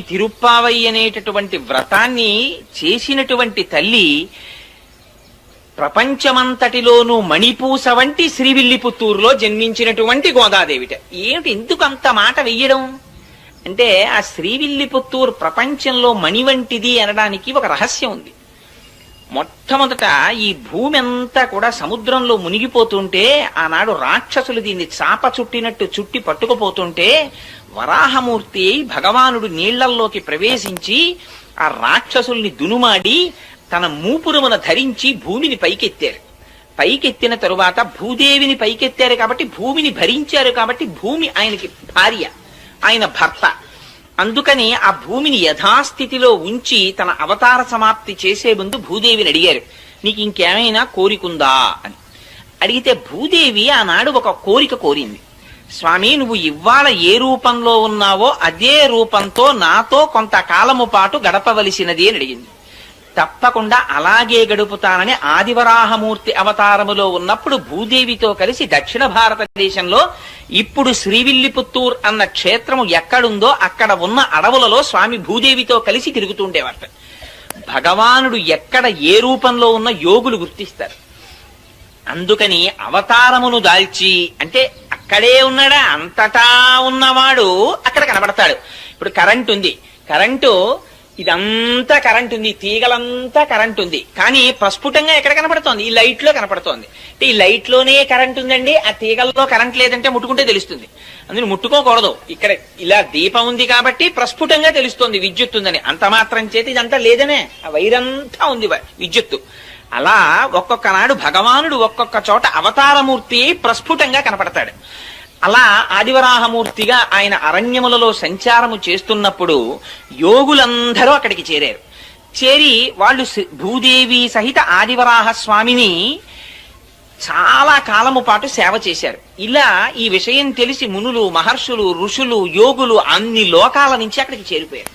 తిరుప్పావై అనేటటువంటి వ్రతాన్ని చేసినటువంటి తల్లి ప్రపంచమంతటిలోనూ మణిపూస వంటి శ్రీవిల్లిపుత్తూరులో జన్మించినటువంటి గోదాదేవిట. ఏమిటి ఎందుకు అంత మాట వెయ్యడం అంటే, ఆ శ్రీవిల్లిపుత్తూరు ప్రపంచంలో మణి వంటిది అనడానికి ఒక రహస్యం ఉంది. మొట్టమొదట ఈ భూమి అంతా కూడా సముద్రంలో మునిగిపోతుంటే, ఆనాడు రాక్షసులు దీన్ని చాప చుట్టినట్టు చుట్టి పట్టుకుపోతుంటే, వరాహమూర్తి భగవానుడు నీళ్లల్లోకి ప్రవేశించి ఆ రాక్షసుల్ని దునుమాడి తన మూపురమున ధరించి భూమిని పైకెత్తారు. పైకెత్తిన తరువాత భూదేవిని పైకెత్తారు కాబట్టి భూమిని భరించారు కాబట్టి భూమి ఆయనకి భార్య, ఆయన భర్త. అందుకని ఆ భూమిని యథాస్థితిలో ఉంచి తన అవతార సమాప్తి చేసే ముందు భూదేవిని అడిగారు, నీకు ఇంకేమైనా కోరికుందా అని. అడిగితే భూదేవి ఆనాడు ఒక కోరిక కోరింది. స్వామి, నువ్వు ఇవాళ ఏ రూపంలో ఉన్నావో అదే రూపంతో నాతో కొంతకాలము పాటు గడపవలసినది అని అడిగింది. తప్పకుండా అలాగే గడుపుతానని ఆదివరాహమూర్తి అవతారములో ఉన్నప్పుడు భూదేవితో కలిసి దక్షిణ భారతదేశంలో ఇప్పుడు శ్రీవిల్లిపుత్తూర్ అన్న క్షేత్రము ఎక్కడుందో అక్కడ ఉన్న అడవులలో స్వామి భూదేవితో కలిసి తిరుగుతుండేవాట. భగవానుడు ఎక్కడ ఏ రూపంలో ఉన్న యోగులు గుర్తిస్తారు. అందుకని అవతారమును దాల్చి, అంటే అక్కడే ఉన్నాడా, అంతటా ఉన్నవాడు అక్కడ కనబడతాడు. ఇప్పుడు కరెంట్ ఉంది, కరెంటు ఇదంతా కరెంట్ ఉంది, తీగలంతా కరెంట్ ఉంది, కానీ ప్రస్ఫుటంగా ఎక్కడ కనపడుతోంది? ఈ లైట్ లో కనపడుతోంది. అంటే ఈ లైట్ లోనే కరెంట్ ఉందండి, ఆ తీగల్లో కరెంట్ లేదంటే ముట్టుకుంటే తెలుస్తుంది. అందుకని ముట్టుకోకూడదు. ఇక్కడ ఇలా దీపం ఉంది కాబట్టి ప్రస్ఫుటంగా తెలుస్తోంది విద్యుత్ ఉందని. అంత మాత్రం చేతి ఇదంతా లేదనే, ఆ వైరంతా ఉంది విద్యుత్తు. అలా ఒక్కొక్క నాడు భగవానుడు ఒక్కొక్క చోట అవతారమూర్తి ప్రస్ఫుటంగా కనపడతాడు. అలా ఆదివరాహమూర్తిగా ఆయన అరణ్యములలో సంచారము చేస్తున్నప్పుడు యోగులందరూ అక్కడికి చేరారు. చేరి వాళ్ళు భూదేవి సహిత ఆదివరాహ స్వామిని చాలా కాలము పాటు సేవ చేశారు. ఇలా ఈ విషయం తెలిసి మునులు, మహర్షులు, ఋషులు, యోగులు అన్ని లోకాల నుంచి అక్కడికి చేరిపోయారు.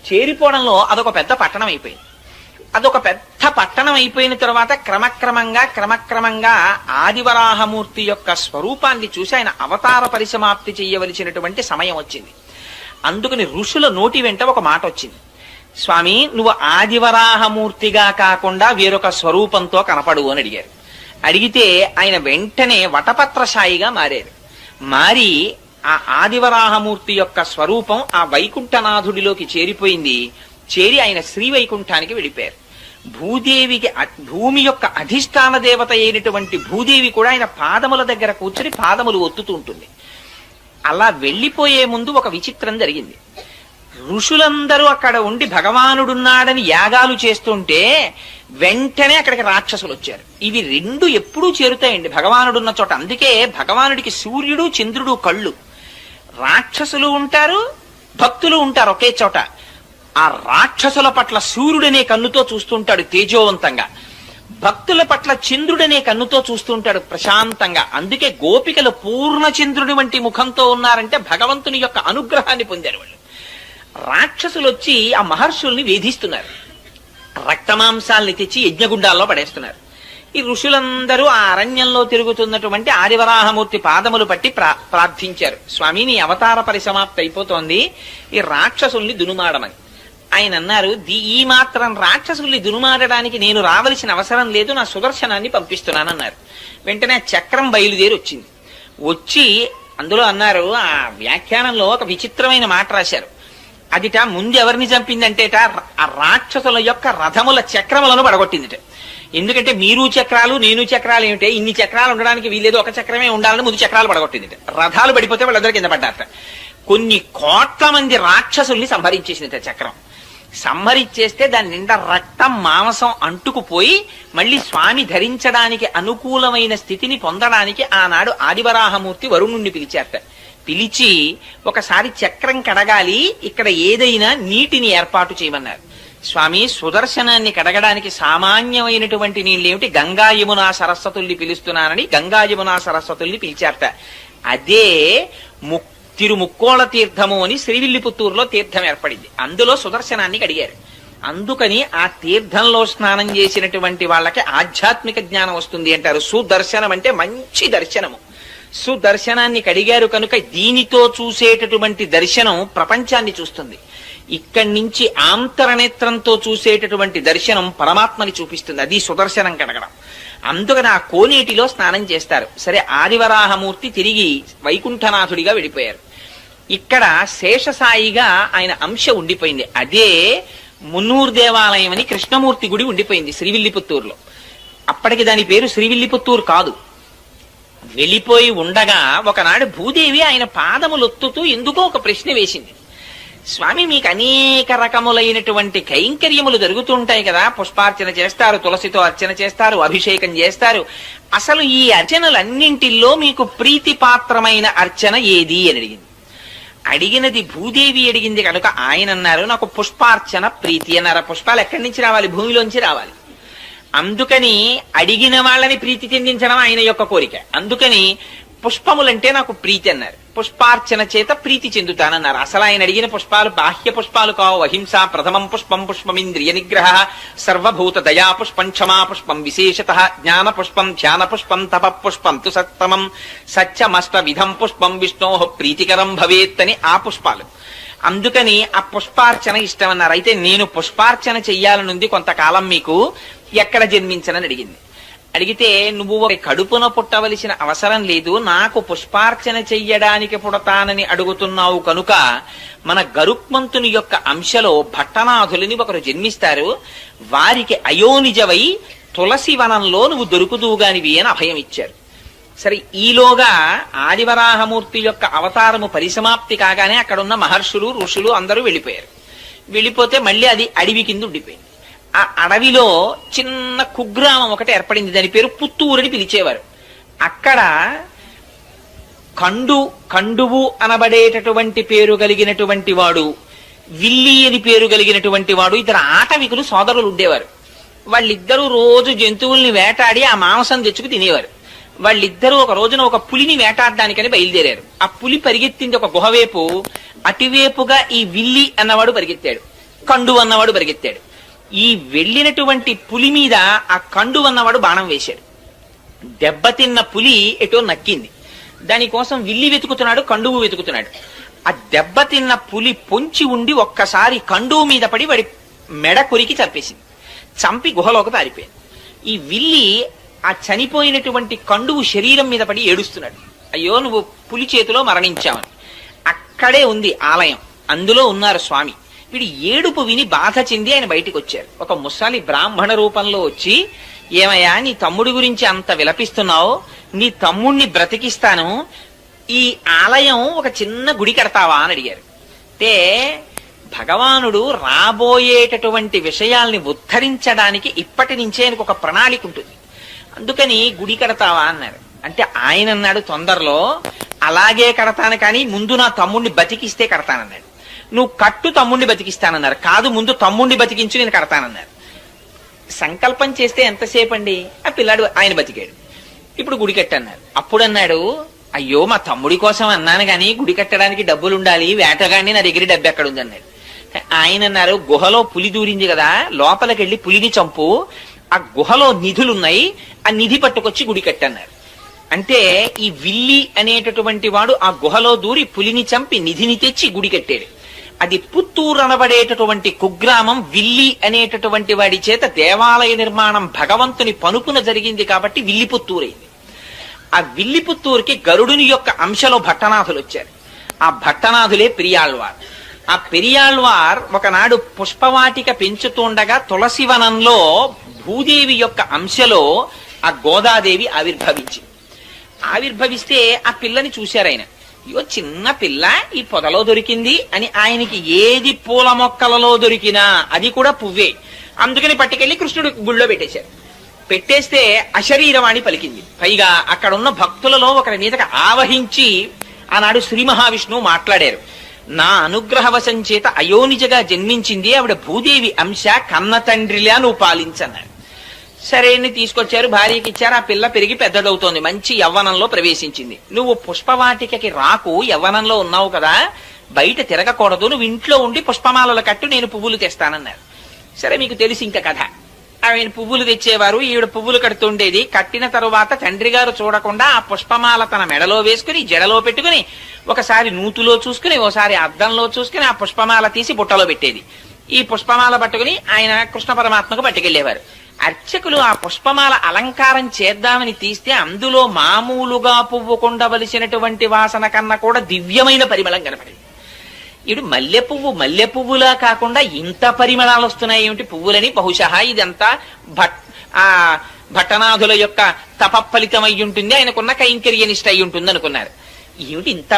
చేరిపోవడంలో అదొక పెద్ద పట్టణం అయిపోయింది. అదొక పెద్ద పట్టణం అయిపోయిన తర్వాత క్రమక్రమంగా ఆదివరాహమూర్తి యొక్క స్వరూపాన్ని చూసి ఆయన అవతార పరిసమాప్తి చేయవలసినటువంటి సమయం వచ్చింది. అందుకని ఋషుల నోటి వెంట ఒక మాట వచ్చింది, స్వామి నువ్వు ఆదివరాహమూర్తిగా కాకుండా వేరొక స్వరూపంతో కనపడు అని అడిగారు. అడిగితే ఆయన వెంటనే వటపత్రశాయిగా మారారు. మారి ఆ ఆదివరాహమూర్తి యొక్క స్వరూపం ఆ వైకుంఠనాథుడిలోకి చేరిపోయింది. చేరి ఆయన శ్రీవైకుంఠానికి వెళ్ళిపోయారు. భూదేవికి, భూమి యొక్క అధిష్టాన దేవత అయినటువంటి భూదేవి కూడా ఆయన పాదముల దగ్గర కూర్చొని పాదములు ఒత్తుతూ ఉంటుంది. అలా వెళ్లిపోయే ముందు ఒక విచిత్రం జరిగింది. ఋషులందరూ అక్కడ ఉండి భగవానుడున్నాడని యాగాలు చేస్తుంటే వెంటనే అక్కడికి రాక్షసులు వచ్చారు. ఇవి రెండు ఎప్పుడూ చేరుతాయండి భగవానుడున్న చోట. అందుకే భగవానుడికి సూర్యుడు చంద్రుడు కళ్ళు. రాక్షసులు ఉంటారు, భక్తులు ఉంటారు ఒకే చోట. ఆ రాక్షసుల పట్ల సూర్యుడనే కన్నుతో చూస్తుంటాడు తేజోవంతంగా, భక్తుల పట్ల చంద్రుడనే కన్నుతో చూస్తుంటాడు ప్రశాంతంగా. అందుకే గోపికలు పూర్ణచంద్రుడి వంటి ముఖంతో ఉన్నారంటే భగవంతుని యొక్క అనుగ్రహాన్ని పొందారు వాళ్ళు. రాక్షసులు వచ్చి ఆ మహర్షుల్ని వేధిస్తున్నారు, రక్తమాంసాల్ని తెచ్చి యజ్ఞగుండాల్లో పడేస్తున్నారు. ఈ ఋషులందరూ ఆ అరణ్యంలో తిరుగుతున్నటువంటి ఆదివరాహమూర్తి పాదములు పట్టి ప్రార్థించారు, స్వామి నీ అవతార పరిసమాప్తి అయిపోతోంది, ఈ రాక్షసుల్ని దునుమాడమని. ఆయన అన్నారు, ఈ మాత్రం రాక్షసుల్ని దునుమాడడానికి నేను రావలసిన అవసరం లేదు, నా సుదర్శనాన్ని పంపిస్తున్నానన్నారు. వెంటనే చక్రం బయలుదేరి వచ్చింది. వచ్చి అందులో అన్నారు, ఆ వ్యాఖ్యానంలో ఒక విచిత్రమైన మాట రాశారు. అదిట ముందు ఎవరిని చంపిందంటేట ఆ రాక్షసుల యొక్క రథముల చక్రములను పడగొట్టిందిట. ఎందుకంటే మీరు చక్రాలు నేను చక్రాలు ఏమిటే, ఇన్ని చక్రాలు ఉండడానికి వీలేదు, ఒక చక్రమే ఉండాలని ముందు చక్రాలు పడగొట్టిందిట. రథాలు పడిపోతే వాళ్ళందరూ కింద పడ్డారట. కొన్ని కోట్ల మంది రాక్షసుల్ని సంహరించేసిందిట చక్రం. సంహరించేస్తే దాని నిండా రక్తం మాంసం అంటుకుపోయి మళ్ళీ స్వామి ధరించడానికి అనుకూలమైన స్థితిని పొందడానికి ఆనాడు ఆదివరాహమూర్తి వరుణుణ్ణి పిలిచారట. పిలిచి ఒకసారి చక్రం కడగాలి, ఇక్కడ ఏదైనా నీటిని ఏర్పాటు చేయమన్నారు. స్వామి సుదర్శనాన్ని కడగడానికి సామాన్యమైనటువంటి నీళ్ళేమిటి, గంగా యమునా సరస్వతుల్ని పిలుస్తున్నానని గంగా యమునా సరస్వతుల్ని పిలిచారట. అదే తిరుముక్కోళ తీర్థము అని శ్రీవిల్లిపుత్తూరులో తీర్థం ఏర్పడింది. అందులో సుదర్శనాన్ని కడిగారు. అందుకని ఆ తీర్థంలో స్నానం చేసినటువంటి వాళ్ళకి ఆధ్యాత్మిక జ్ఞానం వస్తుంది అంటారు. సుదర్శనం అంటే మంచి దర్శనము. సుదర్శనాన్ని కడిగారు కనుక దీనితో చూసేటటువంటి దర్శనం ప్రపంచాన్ని చూస్తుంది. ఇక్కడి నుంచి ఆంతరనేత్రంతో చూసేటటువంటి దర్శనం పరమాత్మని చూపిస్తుంది. అది సుదర్శనం కడగడం. అందుకని ఆ కోనేటిలో స్నానం చేస్తారు. సరే, ఆదివరాహమూర్తి తిరిగి వైకుంఠనాథుడిగా వెళ్ళిపోయారు. ఇక్కడ శేషసాయిగా ఆయన అంశ ఉండిపోయింది. అదే మున్నూరు దేవాలయం అని కృష్ణమూర్తి గుడి ఉండిపోయింది శ్రీవిల్లిపుత్తూరులో. అప్పటికి దాని పేరు శ్రీవిల్లిపుత్తూరు కాదు. వెళ్ళిపోయి ఉండగా ఒకనాడు భూదేవి ఆయన పాదములొత్తుతూ ఎందుకో ఒక ప్రశ్న వేసింది. స్వామి, మీకు అనేక రకములైనటువంటి కైంకర్యములు జరుగుతుంటాయి కదా, పుష్పార్చన చేస్తారు, తులసితో అర్చన చేస్తారు, అభిషేకం చేస్తారు. అసలు ఈ అర్చనలన్నింటిల్లో మీకు ప్రీతిపాత్రమైన అర్చన ఏది అని అడిగింది. అడిగినది భూదేవి అడిగింది కనుక ఆయన అన్నారు, నాకు పుష్పార్చన ప్రీతి అన్నారు. పుష్పాలు ఎక్కడి నుంచి రావాలి? భూమిలోంచి రావాలి. అందుకని అడిగిన వాళ్ళని ప్రీతి చెందించడం ఆయన యొక్క కోరిక. అందుకని పుష్పములంటే నాకు ప్రీతి అన్నారు. పుష్పార్చన చేత ప్రీతి చెందుతానన్నారు. అసలు ఆయన అడిగిన పుష్పాలు బాహ్య పుష్పాలు కావు. అహింస ప్రథమం పుష్పం, పుష్పమింద్రియ నిగ్రహ, సర్వభూత దయా పుష్పం, క్షమా పుష్పం, విశేషత జ్ఞాన పుష్పం, ధ్యాన పుష్పం, తప పుష్పం తు సత్తమం, సత్యమష్ట విధం పుష్పం, విష్ణో ప్రీతికరం భవేత్ అని ఆ పుష్పాలు. అందుకని ఆ పుష్పార్చన ఇష్టమన్నారు. అయితే నేను పుష్పార్చన చెయ్యాలనుంది కొంతకాలం, మీకు ఎక్కడ జన్మించనని అడిగింది. అడిగితే నువ్వు కడుపున పుట్టవలసిన అవసరం లేదు, నాకు పుష్పార్చన చెయ్యడానికి పుడతానని అడుగుతున్నావు కనుక మన గరుక్మంతుని యొక్క అంశలో భట్టనాథులని ఒకరు జన్మిస్తారు, వారికి అయోనిజవై తులసి వనంలో నువ్వు దొరుకుతూగానివి అని అభయం ఇచ్చారు. సరే, ఈలోగా ఆదివరాహమూర్తి యొక్క అవతారము పరిసమాప్తి కాగానే అక్కడున్న మహర్షులు ఋషులు అందరూ వెళ్ళిపోయారు. వెళ్ళిపోతే మళ్ళీ అది అడవి కింద ఉండిపోయింది. ఆ అడవిలో చిన్న కుగ్రామం ఒకటి ఏర్పడింది. దాని పేరు పుత్తూరు అని పిలిచేవారు. అక్కడ కండువు అనబడేటటువంటి పేరు కలిగినటువంటి వాడు, విల్లి అని పేరు కలిగినటువంటి వాడు, ఇద్దరు ఆటవికులు సోదరులు ఉండేవారు. వాళ్ళిద్దరూ రోజు జంతువుల్ని వేటాడి ఆ మాంసం తెచ్చుకు తినేవారు. వాళ్ళిద్దరూ ఒక రోజున ఒక పులిని వేటాడడానికని బయలుదేరారు. ఆ పులి పరిగెత్తింది ఒక గుహవేపు. అటువేపుగా ఈ విల్లి అన్నవాడు పరిగెత్తాడు, కండు అన్నవాడు పరిగెత్తాడు. ఈ వెళ్ళినటువంటి పులి మీద ఆ కండు అన్నవాడు బాణం వేశాడు. దెబ్బతిన్న పులి ఎటో నక్కింది. దానికోసం విల్లి వెతుకుతున్నాడు, కండువు వెతుకుతున్నాడు. ఆ దెబ్బతిన్న పులి పొంచి ఉండి ఒక్కసారి కండువు మీద పడి వాడి మెడ కొరికి చంపేసింది. చంపి గుహలోకి పారిపోయింది. ఈ విల్లి ఆ చనిపోయినటువంటి కండువు శరీరం మీద పడి ఏడుస్తున్నాడు, అయ్యో నువ్వు పులి చేతిలో మరణించావని. అక్కడే ఉంది ఆలయం, అందులో ఉన్నారు స్వామి. వీడి ఏడుపు విని బాధ చెంది ఆయన బయటికి వచ్చారు. ఒక ముసలి బ్రాహ్మణ రూపంలో వచ్చి, ఏమయ్యా నీ తమ్ముడి గురించి అంత విలపిస్తున్నావు, నీ తమ్ముణ్ణి బ్రతికిస్తాను, ఈ ఆలయం ఒక చిన్న గుడి కడతావా అని అడిగారు. అంటే భగవానుడు రాబోయేటటువంటి విషయాల్ని ఉద్ధరించడానికి ఇప్పటి నుంచే ఆయనకు ఒక ప్రణాళిక ఉంటుంది. అందుకని గుడి కడతావా అన్నారు. అంటే ఆయన అన్నాడు తొందరలో, అలాగే కడతాను కానీ ముందు నా తమ్ముణ్ణి బతికిస్తే కడతానన్నాడు. నువ్వు కట్టు, తమ్ముణ్ణి బతికిస్తానన్నారు. కాదు, ముందు తమ్ముణ్ణి బతికించు, నేను కడతానన్నారు. సంకల్పం చేస్తే ఎంతసేపు అండి? ఆ పిల్లాడు ఆయన బతికాడు. ఇప్పుడు గుడి కట్టన్నారు. అప్పుడు అన్నాడు, అయ్యో మా తమ్ముడి కోసం అన్నాను గాని గుడి కట్టడానికి డబ్బులు ఉండాలి, వేటగాడిని నా దగ్గర డబ్బు ఎక్కడ ఉంది అన్నాడు. ఆయన అన్నారు, గుహలో పులి దూరింది కదా, లోపలికి వెళ్ళి పులిని చంపు, ఆ గుహలో నిధులున్నాయి, ఆ నిధి పట్టుకొచ్చి గుడి కట్టన్నారు. అంటే ఈ విల్లి అనేటటువంటి వాడు ఆ గుహలో దూరి పులిని చంపి నిధిని తెచ్చి గుడి కట్టాడు. అది పుత్తూరు అనబడేటటువంటి కుగ్రామం విల్లి అనేటటువంటి వాడి చేత దేవాలయ నిర్మాణం భగవంతుని పనుపున జరిగింది కాబట్టి విల్లిపుత్తూరైంది. ఆ విల్లిపుత్తూరుకి గరుడుని యొక్క అంశలో భట్టనాథులు వచ్చారు. ఆ భట్టనాథులే పెరియాళ్వార్. ఆ పెరియాళ్వార్ ఒకనాడు పుష్పవాటిక పెంచుతుండగా తులసివనంలో భూదేవి యొక్క అంశలో ఆ గోదాదేవి ఆవిర్భవిస్తే ఆ పిల్లని చూశారు ఆయన. అయ్యో చిన్న పిల్ల ఈ పొదలో దొరికింది అని, ఆయనకి ఏది పూల మొక్కలలో దొరికినా అది కూడా పువ్వే. అందుకని పట్టుకెళ్లి కృష్ణుడి గుళ్ళో పెట్టేశారు. పెట్టేస్తే అశరీరవాణి పలికింది. పైగా అక్కడ ఉన్న భక్తులలో ఒకరి మీదకి ఆవహించి ఆనాడు శ్రీ మహావిష్ణువు మాట్లాడారు. నా అనుగ్రహవశం చేత అయోనిజగా జన్మించింది ఆవిడ భూదేవి అంశ, కన్న తండ్రిలా నువ్వు పాలించన్నారు. సరే అని తీసుకొచ్చారు, భార్యకి ఇచ్చారు. ఆ పిల్ల పెరిగి పెద్దదవుతోంది, మంచి యవ్వనంలో ప్రవేశించింది. నువ్వు పుష్పవాటికకి రాకు, యవ్వనంలో ఉన్నావు కదా, బయట తిరగకూడదు, నువ్వు ఇంట్లో ఉండి పుష్పమాలలు కట్టు, నేను పువ్వులు తెస్తానన్నారు. సరే మీకు తెలిసి ఇంకా కథ. ఆయన పువ్వులు తెచ్చేవారు, ఈవిడ పువ్వులు కడుతుండేది. కట్టిన తరువాత తండ్రి గారు చూడకుండా ఆ పుష్పమాల తన మెడలో వేసుకుని జడలో పెట్టుకుని ఒకసారి నూతులో చూసుకుని ఓసారి అద్దంలో చూసుకుని ఆ పుష్పమాల తీసి బుట్టలో పెట్టేది. ఈ పుష్పమాల పట్టుకుని ఆయన కృష్ణ పరమాత్మకు పట్టుకెళ్లేవారు. అర్చకులు ఆ పుష్పమాల అలంకారం చేద్దామని తీస్తే అందులో మామూలుగా పువ్వు కొండవలసినటువంటి వాసన కన్నా కూడా దివ్యమైన పరిమళం కనపడింది. ఇటు మల్లె పువ్వులా కాకుండా ఇంత పరిమళాలు వస్తున్నాయి ఏమిటి పువ్వులని, బహుశా ఇదంతా భట్టనాథుల యొక్క తప ఫలితం అయి ఉంటుంది, ఆయనకున్న కైంకర్యనిష్ట అయి ఉంటుంది అనుకున్నారు. ఏమిటి ఇంత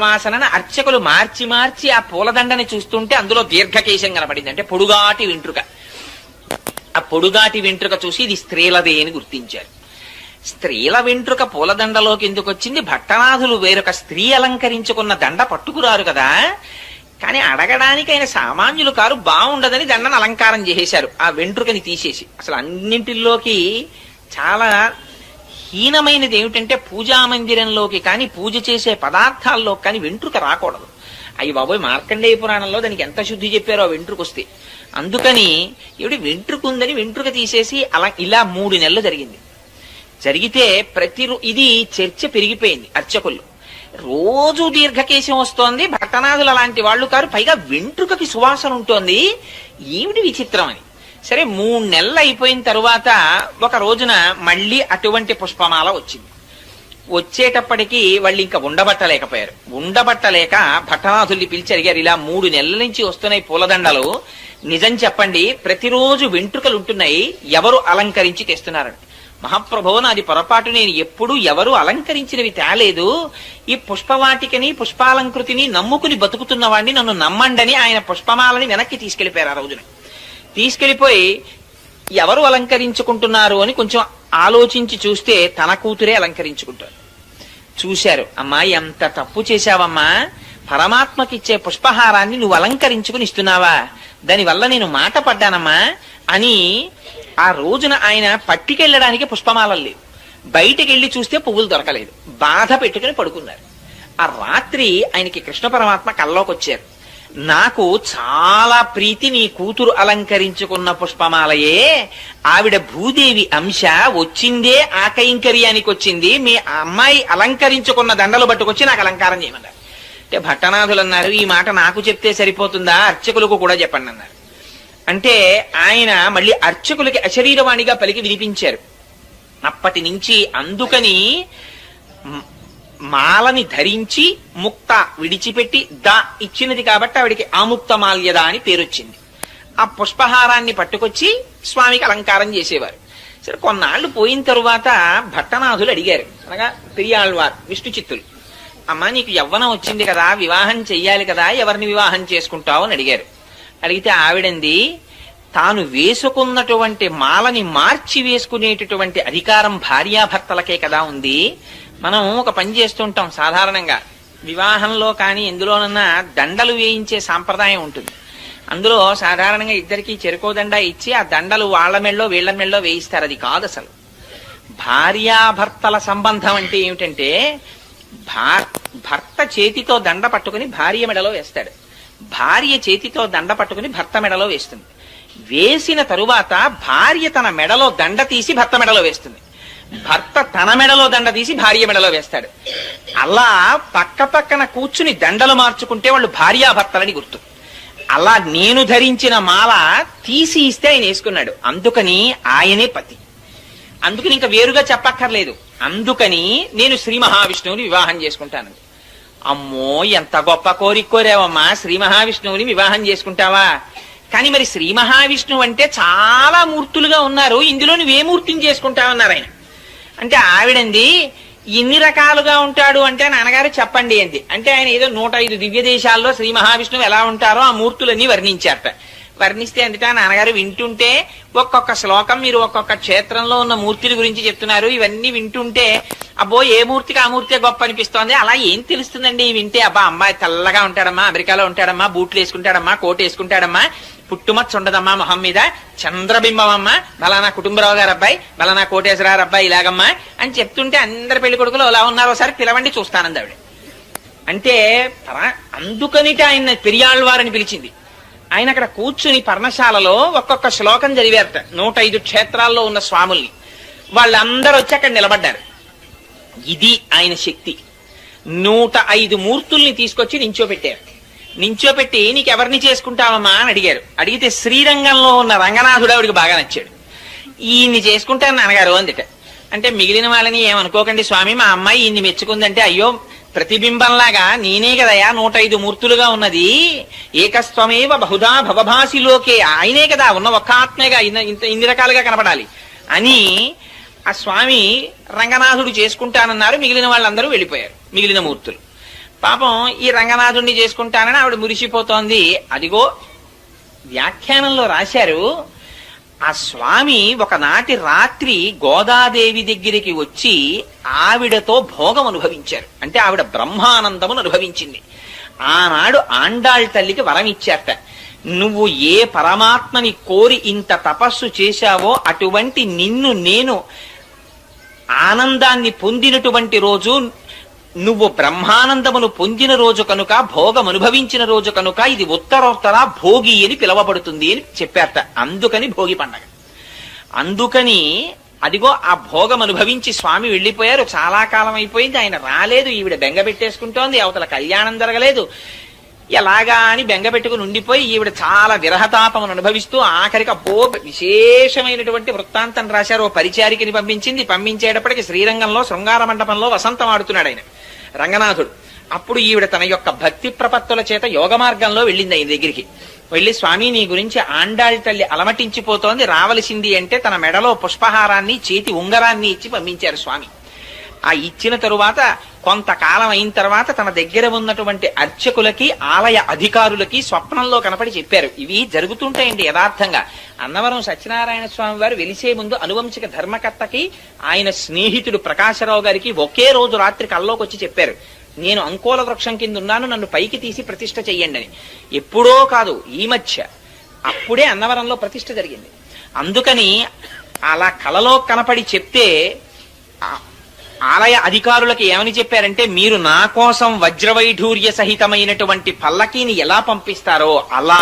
వాసన అని అర్చకులు మార్చి మార్చి ఆ పూలదండని చూస్తుంటే అందులో దీర్ఘకేశం కనపడింది, అంటే పొడుగాటి వెంట్రుక. ఆ పొడుగాటి వెంట్రుక చూసి ఇది స్త్రీలదే అని గుర్తించారు. స్త్రీల వెంట్రుక పూలదండలోకి ఎందుకు వచ్చింది? భట్టనాథులు వేరొక స్త్రీ అలంకరించుకున్న దండ పట్టుకురారు కదా, కానీ అడగడానికి ఆయన సామాన్యులు కారు, బాగుండదని దండను అలంకారం చేసేశారు ఆ వెంట్రుకని తీసేసి. అసలు అన్నింటిలోకి చాలా హీనమైనది ఏమిటంటే పూజా మందిరంలోకి కానీ పూజ చేసే పదార్థాల్లో కానీ వెంట్రుక రాకూడదు. అయ్యి బాబోయ్, మార్కండేయ పురాణంలో దానికి ఎంత శుద్ధి చెప్పారో ఆ వెంట్రుక వస్తే. అందుకని ఏమిటి వెంట్రుక ఉందని వెంట్రుక తీసేసి అలా ఇలా 3 నెలలు జరిగింది. జరిగితే ఇది చర్చ పెరిగిపోయింది అర్చకుల్లో. రోజు దీర్ఘకేశం వస్తోంది, భట్టనాథులు అలాంటి వాళ్ళు కారు, పైగా వెంట్రుకకి సువాసన ఉంటోంది, ఏమిటి విచిత్రం అని. సరే 3 నెలలు అయిపోయిన తరువాత ఒక రోజున మళ్ళీ అటువంటి పుష్పమాల వచ్చింది. వచ్చేటప్పటికి వాళ్ళు ఇంకా ఉండబట్టలేక భట్టనాథుల్ని పిలిచి అడిగారు, ఇలా 3 నెలల నుంచి వస్తున్నాయి పూలదండలు, నిజం చెప్పండి, ప్రతిరోజు వెంట్రుకలు ఉంటున్నాయి, ఎవరు అలంకరించి తెస్తున్నారని. మహాప్రభో, నాది పొరపాటు, నేను ఎప్పుడూ ఎవరు అలంకరించినవి తేలేదు, ఈ పుష్పవాటికని పుష్పాలంకృతిని నమ్ముకుని బతుకుతున్న వాడిని నన్ను నమ్మండని ఆయన పుష్పమాలని వెనక్కి తీసుకెళ్లిపోయారు. ఆ రోజున తీసుకెళ్లిపోయి ఎవరు అలంకరించుకుంటున్నారు అని కొంచెం ఆలోచించి చూస్తే తన కూతురే అలంకరించుకుంటారు. చూశారు, అమ్మా ఎంత తప్పు చేశావమ్మా, పరమాత్మకిచ్చే పుష్పహారాన్ని నువ్వు అలంకరించుకుని ఇస్తున్నావా, దానివల్ల నేను మాట పడ్డానమ్మా అని. ఆ రోజున ఆయన పట్టుకెళ్ళడానికి పుష్పమాలలు లేవు, బయటికెళ్లి చూస్తే పువ్వులు దొరకలేదు, బాధ పెట్టుకుని పడుకున్నారు. ఆ రాత్రి ఆయనకి కృష్ణ పరమాత్మ కల్లోకి వచ్చారు. నాకు చాలా ప్రీతి నీ కూతురు అలంకరించుకున్న పుష్పమాలయే, ఆవిడ భూదేవి అంశ, వచ్చిందే ఆ కైంకర్యానికి వచ్చింది, మీ అమ్మాయి అలంకరించుకున్న దండలు పట్టుకొచ్చి నాకు అలంకారం చేయమన్నారు. అంటే భట్టనాథులు అన్నారు, ఈ మాట నాకు చెప్తే సరిపోతుందా, అర్చకులకు కూడా చెప్పండి అన్నారు. అంటే ఆయన మళ్ళీ అర్చకులకి అశరీరవాణిగా పలికి వినిపించారు. అప్పటి నుంచి అందుకని మాలని ధరించి ముక్త విడిచిపెట్టి ఇచ్చినది కాబట్టి ఆవిడికి ఆముక్త మాల్యద అని పేరొచ్చింది. ఆ పుష్పహారాన్ని పట్టుకొచ్చి స్వామికి అలంకారం చేసేవారు. సరే కొన్నాళ్లు పోయిన తరువాత భట్టనాథులు అడిగారు, అనగా పెరియాళ్వార్ విష్ణు చిత్తులు, అమ్మా నీకు యవ్వనం వచ్చింది కదా, వివాహం చెయ్యాలి కదా, ఎవరిని వివాహం చేసుకుంటావు అని అడిగారు. అడిగితే ఆవిడంది, తాను వేసుకున్నటువంటి మాలని మార్చి వేసుకునేటటువంటి అధికారం భార్యాభర్తలకే కదా ఉంది. మనం ఒక పని చేస్తుంటాం సాధారణంగా, వివాహంలో కానీ ఎందులోనన్నా దండలు వేయించే సాంప్రదాయం ఉంటుంది. అందులో సాధారణంగా ఇద్దరికి చెరుకో దండ ఇచ్చి ఆ దండలు వాళ్ళ మెళ్ళో వీళ్ల మెళ్ళో వేయిస్తారు. అది కాదు అసలు. భార్యాభర్తల సంబంధం అంటే ఏమిటంటే, భర్త చేతితో దండ పట్టుకుని భార్య మెడలో వేస్తాడు, భార్య చేతితో దండ పట్టుకుని భర్త మెడలో వేస్తుంది. వేసిన తరువాత భార్య తన మెడలో దండ తీసి భర్త మెడలో వేస్తుంది, భర్త తన మెడలో దండ తీసి భార్య మెడలో వేస్తాడు. అలా పక్క పక్కన కూర్చుని దండలు మార్చుకుంటే వాళ్ళు భార్యాభర్తలని గుర్తు. అలా నేను ధరించిన మాల తీసి ఇస్తే ఆయన వేసుకున్నాడు, అందుకని ఆయనే పతి. అందుకని ఇంకా వేరుగా చెప్పక్కర్లేదు. అందుకని నేను శ్రీ మహావిష్ణువుని వివాహం చేసుకుంటాను. అమ్మో, ఎంత గొప్ప కోరిక కోరావమ్మా, శ్రీ మహావిష్ణువుని వివాహం చేసుకుంటావా? కానీ మరి శ్రీ మహావిష్ణువు అంటే చాలా మూర్తులుగా ఉన్నారు, ఇందులో నువ్వే మూర్తిని చేసుకుంటావన్నారు ఆయన. అంటే ఆవిడంది, ఇన్ని రకాలుగా ఉంటాడు అంటే నాన్నగారు చెప్పండి అంది. అంటే ఆయన ఏదో 105 దివ్య దేశాల్లో శ్రీ మహావిష్ణువు ఎలా ఉంటారో ఆ మూర్తులన్నీ వర్ణించారట. వర్ణిస్తే అందుట నాన్నగారు వింటుంటే, ఒక్కొక్క శ్లోకం మీరు ఒక్కొక్క క్షేత్రంలో ఉన్న మూర్తుల గురించి చెప్తున్నారు, ఇవన్నీ వింటుంటే అబ్బో ఏ మూర్తికి ఆ మూర్తే గొప్ప అనిపిస్తోంది. అలా ఏం తెలుస్తుందండి వింటే? అబ్బా అమ్మాయి తెల్లగా ఉంటాడమ్మా, అమెరికాలో ఉంటాడమ్మా, బూట్లు వేసుకుంటాడమ్మా, కోట్ వేసుకుంటాడమ్మా, పుట్టుమచ్చ ఉండదమ్మా మొహం మీద, చంద్రబింబం అమ్మా, బలానా కుటుంబరావు గారు అబ్బాయి, బలానా కోటేశ్వరరావు అబ్బాయి ఇలాగమ్మా అని చెప్తుంటే అందరి పెళ్లి కొడుకులు ఎలా ఉన్నారో ఒకసారి పిలవండి చూస్తానంది ఆవిడ. అంటే అందుకనిట ఆయన పెరియాళ్వారని పిలిచింది. ఆయన అక్కడ కూర్చుని పర్ణశాలలో ఒక్కొక్క శ్లోకం చదివారట 105 క్షేత్రాల్లో ఉన్న స్వాముల్ని. వాళ్ళందరూ వచ్చి అక్కడ నిలబడ్డారు. ఇది ఆయన శక్తి. 105 మూర్తుల్ని తీసుకొచ్చి నించోపెట్టారు. నించోపెట్టి నీకెవరిని చేసుకుంటావమ్మా అని అడిగారు. అడిగితే శ్రీరంగంలో ఉన్న రంగనాథుడు ఆవిడికి బాగా నచ్చాడు. ఈయన్ని చేసుకుంటాను నాన్నగారు అందుట. అంటే మిగిలిన వాళ్ళని ఏమనుకోకండి స్వామి, మా అమ్మాయి ఈయన్ని మెచ్చుకుందంటే, అయ్యో ప్రతిబింబంలాగా నేనే కదయా 105 మూర్తులుగా ఉన్నది, ఏకస్వమేవ బహుదా భవభాసిలోకే, ఆయనే కదా ఉన్న ఒక్క ఆత్మేగా ఇన్ని రకాలుగా కనపడాలి అని ఆ స్వామి రంగనాథుడు చేసుకుంటానన్నారు. మిగిలిన వాళ్ళందరూ వెళ్ళిపోయారు, మిగిలిన మూర్తులు. పాపం ఈ రంగనాథుడిని చేసుకుంటానని ఆవిడ మురిసిపోతోంది. అదిగో వ్యాఖ్యానంలో రాశారు, ఆ స్వామి ఒకనాటి రాత్రి గోదాదేవి దగ్గరికి వచ్చి ఆవిడతో భోగం అనుభవించారు. అంటే ఆవిడ బ్రహ్మానందమును అనుభవించింది. ఆనాడు ఆండాళ్ తల్లికి వరం ఇచ్చారట, నువ్వు ఏ పరమాత్మని కోరి ఇంత తపస్సు చేశావో అటువంటి నిన్ను నేను ఆనందాన్ని పొందినటువంటి రోజు, నువ్వు బ్రహ్మానందమును పొందిన రోజు కనుక, భోగం అనుభవించిన రోజు కనుక ఇది ఉత్తరోత్తర భోగి అని పిలవబడుతుంది అని చెప్పారట. అందుకని భోగి పండగ. అందుకని అదిగో ఆ భోగం అనుభవించి స్వామి వెళ్లిపోయారు. చాలా కాలం అయిపోయింది, ఆయన రాలేదు. ఈవిడ బెంగ పెట్టేసుకుంటోంది, అవతల కళ్యాణం జరగలేదు. ఎలాగా అని బెంగ పెట్టుకుని ఉండిపోయి ఈవిడ చాలా విరహతాపమును అనుభవిస్తూ ఆఖరికి విశేషమైనటువంటి వృత్తాంతం రాశారు. ఓ పరిచారికని పంపించింది. పంపించేటప్పటికి శ్రీరంగంలో శృంగార మండపంలో వసంతం ఆడుతున్నాడు ఆయన రంగనాథుడు. అప్పుడు ఈవిడ తన యొక్క భక్తి ప్రపత్తుల చేత యోగ మార్గంలో వెళ్ళింది ఆయన దగ్గరికి. వెళ్ళి, స్వామి నీ గురించి ఆండాళ్ తల్లి అలమటించిపోతోంది, రావలసింది అంటే తన మెడలో పుష్పహారాన్ని చేతి ఉంగరాన్ని ఇచ్చి పంపించారు స్వామి. ఆ ఇచ్చిన తరువాత కొంతకాలం అయిన తర్వాత తన దగ్గర ఉన్నటువంటి అర్చకులకి, ఆలయ అధికారులకి స్వప్నంలో కనపడి చెప్పారు. ఇవి జరుగుతుంటాయండి యథార్థంగా. అన్నవరం సత్యనారాయణ స్వామి వారు వెలిసే ముందు అనువంశిక ధర్మకర్తకి ఆయన స్నేహితుడు ప్రకాశరావు గారికి ఒకే రోజు రాత్రి కల్లోకి వచ్చి చెప్పారు, నేను అంకోల వృక్షం కింద ఉన్నాను, నన్ను పైకి తీసి ప్రతిష్ఠ చెయ్యండి అని. ఎప్పుడో కాదు, ఈ మధ్య అప్పుడే అన్నవరంలో ప్రతిష్ఠ జరిగింది. అందుకని అలా కలలో కనపడి చెప్తే ఆలయ అధికారులకి ఏమని చెప్పారంటే, మీరు నా కోసం వజ్రవైఢూర్య సహితమైనటువంటి పల్లకీని ఎలా పంపిస్తారో అలా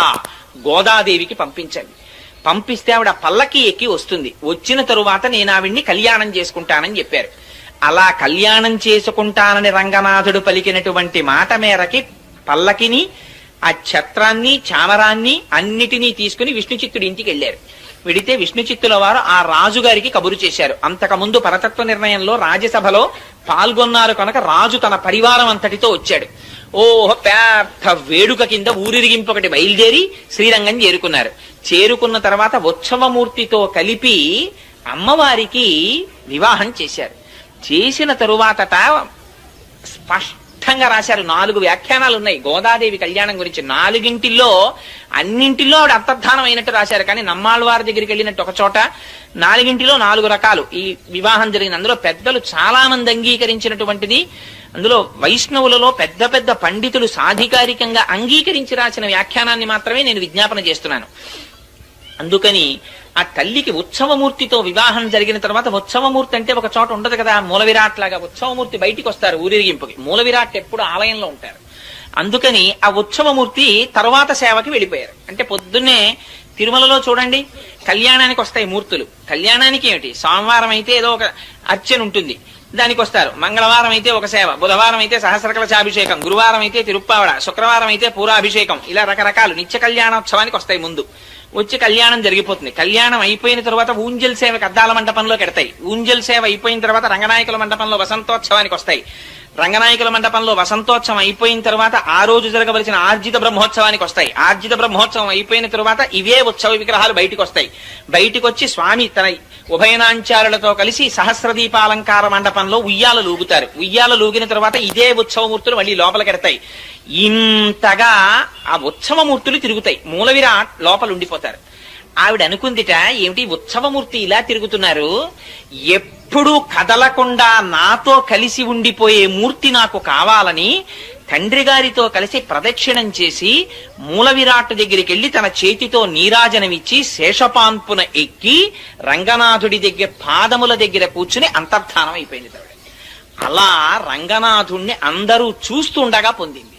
గోదాదేవికి పంపించండి. పంపిస్తే ఆవిడ పల్లకి ఎక్కి వస్తుంది. వచ్చిన తరువాత నేను ఆవిడ్ని కళ్యాణం చేసుకుంటానని చెప్పారు. అలా కళ్యాణం చేసుకుంటానని రంగనాథుడు పలికినటువంటి మాట మేరకి పల్లకిని, ఆ ఛత్రాన్ని, చామరాన్ని అన్నిటినీ తీసుకుని విష్ణుచిత్తుడి ఇంటికి వెళ్లారు. వెడితే విష్ణుచిత్తుల వారు ఆ రాజుగారికి కబురు చేశారు. అంతకుముందు పరతత్వ నిర్ణయంలో రాజ్యసభలో పాల్గొన్నారు కనుక రాజు తన పరివారం అంతటితో వచ్చాడు. పెద్ద వేడుక కింద ఊరిరిగింపు ఒకటి బయలుదేరి శ్రీరంగం చేరుకున్నారు. చేరుకున్న తర్వాత ఉత్సవమూర్తితో కలిపి అమ్మవారికి వివాహం చేశారు. చేసిన తరువాతట స్పష్టంగా రాశారు. 4 వ్యాఖ్యానాలు ఉన్నాయి గోదాదేవి కళ్యాణం గురించి. 4గింటిల్లో అన్నింటిలో ఆవిడ అంతర్ధానం అయినట్టు రాశారు. కానీ నమ్మాళ్ళవారి దగ్గరికి వెళ్ళినట్టు ఒక చోట 4గింటిలో 4 రకాలు ఈ వివాహం జరిగింది. అందులో పెద్దలు చాలా మంది అంగీకరించినటువంటిది. అందులో వైష్ణవులలో పెద్ద పెద్ద పండితులు సాధికారికంగా అంగీకరించి రాసిన వ్యాఖ్యానాన్ని మాత్రమే నేను విజ్ఞాపన చేస్తున్నాను. అందుకని ఆ తల్లికి ఉత్సవమూర్తితో వివాహం జరిగిన తర్వాత, ఉత్సవమూర్తి అంటే ఒక చోట ఉండదు కదా, మూల విరాట్ లాగా ఉత్సవమూర్తి బయటికి వస్తారు ఊరేగింపుకి. మూల విరాట్ ఎప్పుడు ఆలయంలో ఉంటారు. అందుకని ఆ ఉత్సవమూర్తి తరువాత సేవకి వెళ్ళిపోయారు. అంటే పొద్దున్నే తిరుమలలో చూడండి కళ్యాణానికి వస్తాయి మూర్తులు. కళ్యాణానికి ఏమిటి, సోమవారం అయితే ఏదో ఒక అర్చన ఉంటుంది, దానికి వస్తారు. మంగళవారం అయితే ఒక సేవ, బుధవారం అయితే సహస్రకలశాభిషేకం, గురువారం అయితే తిరుప్పావడ, శుక్రవారం అయితే పూరాభిషేకం, ఇలా రకరకాలు నిత్య కళ్యాణోత్సవానికి వస్తాయి. ముందు వచ్చి కళ్యాణం జరిగిపోతుంది. కళ్యాణం అయిపోయిన తర్వాత ఊంజల్ సేవకి అద్దాల మండపంలో కెడతాయి. ఊంజల్ సేవ అయిపోయిన తర్వాత రంగనాయకుల మండపంలో వసంతోత్సవానికి వస్తాయి. రంగనాయకుల మండపంలో వసంతోత్సవం అయిపోయిన తర్వాత ఆ రోజు జరగవలసిన ఆర్జిత బ్రహ్మోత్సవానికి వస్తాయి. ఆర్జిత బ్రహ్మోత్సవం అయిపోయిన తర్వాత ఇవే ఉత్సవ విగ్రహాలు బయటికి వస్తాయి. బయటికి వచ్చి స్వామి తన ఉభయనాంచారులతో కలిసి సహస్రదీపాలంకార మండపంలో ఉయ్యాల లూగుతారు. ఉయ్యాల లూగిన తర్వాత ఇదే ఉత్సవమూర్తులు మళ్ళీ లోపలికెడతాయి. ఇంతగా ఆ ఉత్సవమూర్తులు తిరుగుతాయి. మూల విరాట్ లోపల ఉండిపోతారు. ఆవిడ అనుకుందిట, ఏమిటి ఉత్సవమూర్తి ఇలా తిరుగుతున్నారు, ఎప్పుడూ కదలకుండా నాతో కలిసి ఉండిపోయే మూర్తి నాకు కావాలని తండ్రి గారితో కలిసి ప్రదక్షిణం చేసి మూల విరాట్ దగ్గరికి వెళ్లి తన చేతితో నీరాజనమిచ్చి శేషపాన్పున ఎక్కి రంగనాథుడి దగ్గర పాదముల దగ్గర కూర్చుని అంతర్ధానం అయిపోయింది. అలా రంగనాథుణ్ణి అందరూ చూస్తుండగా పొందింది.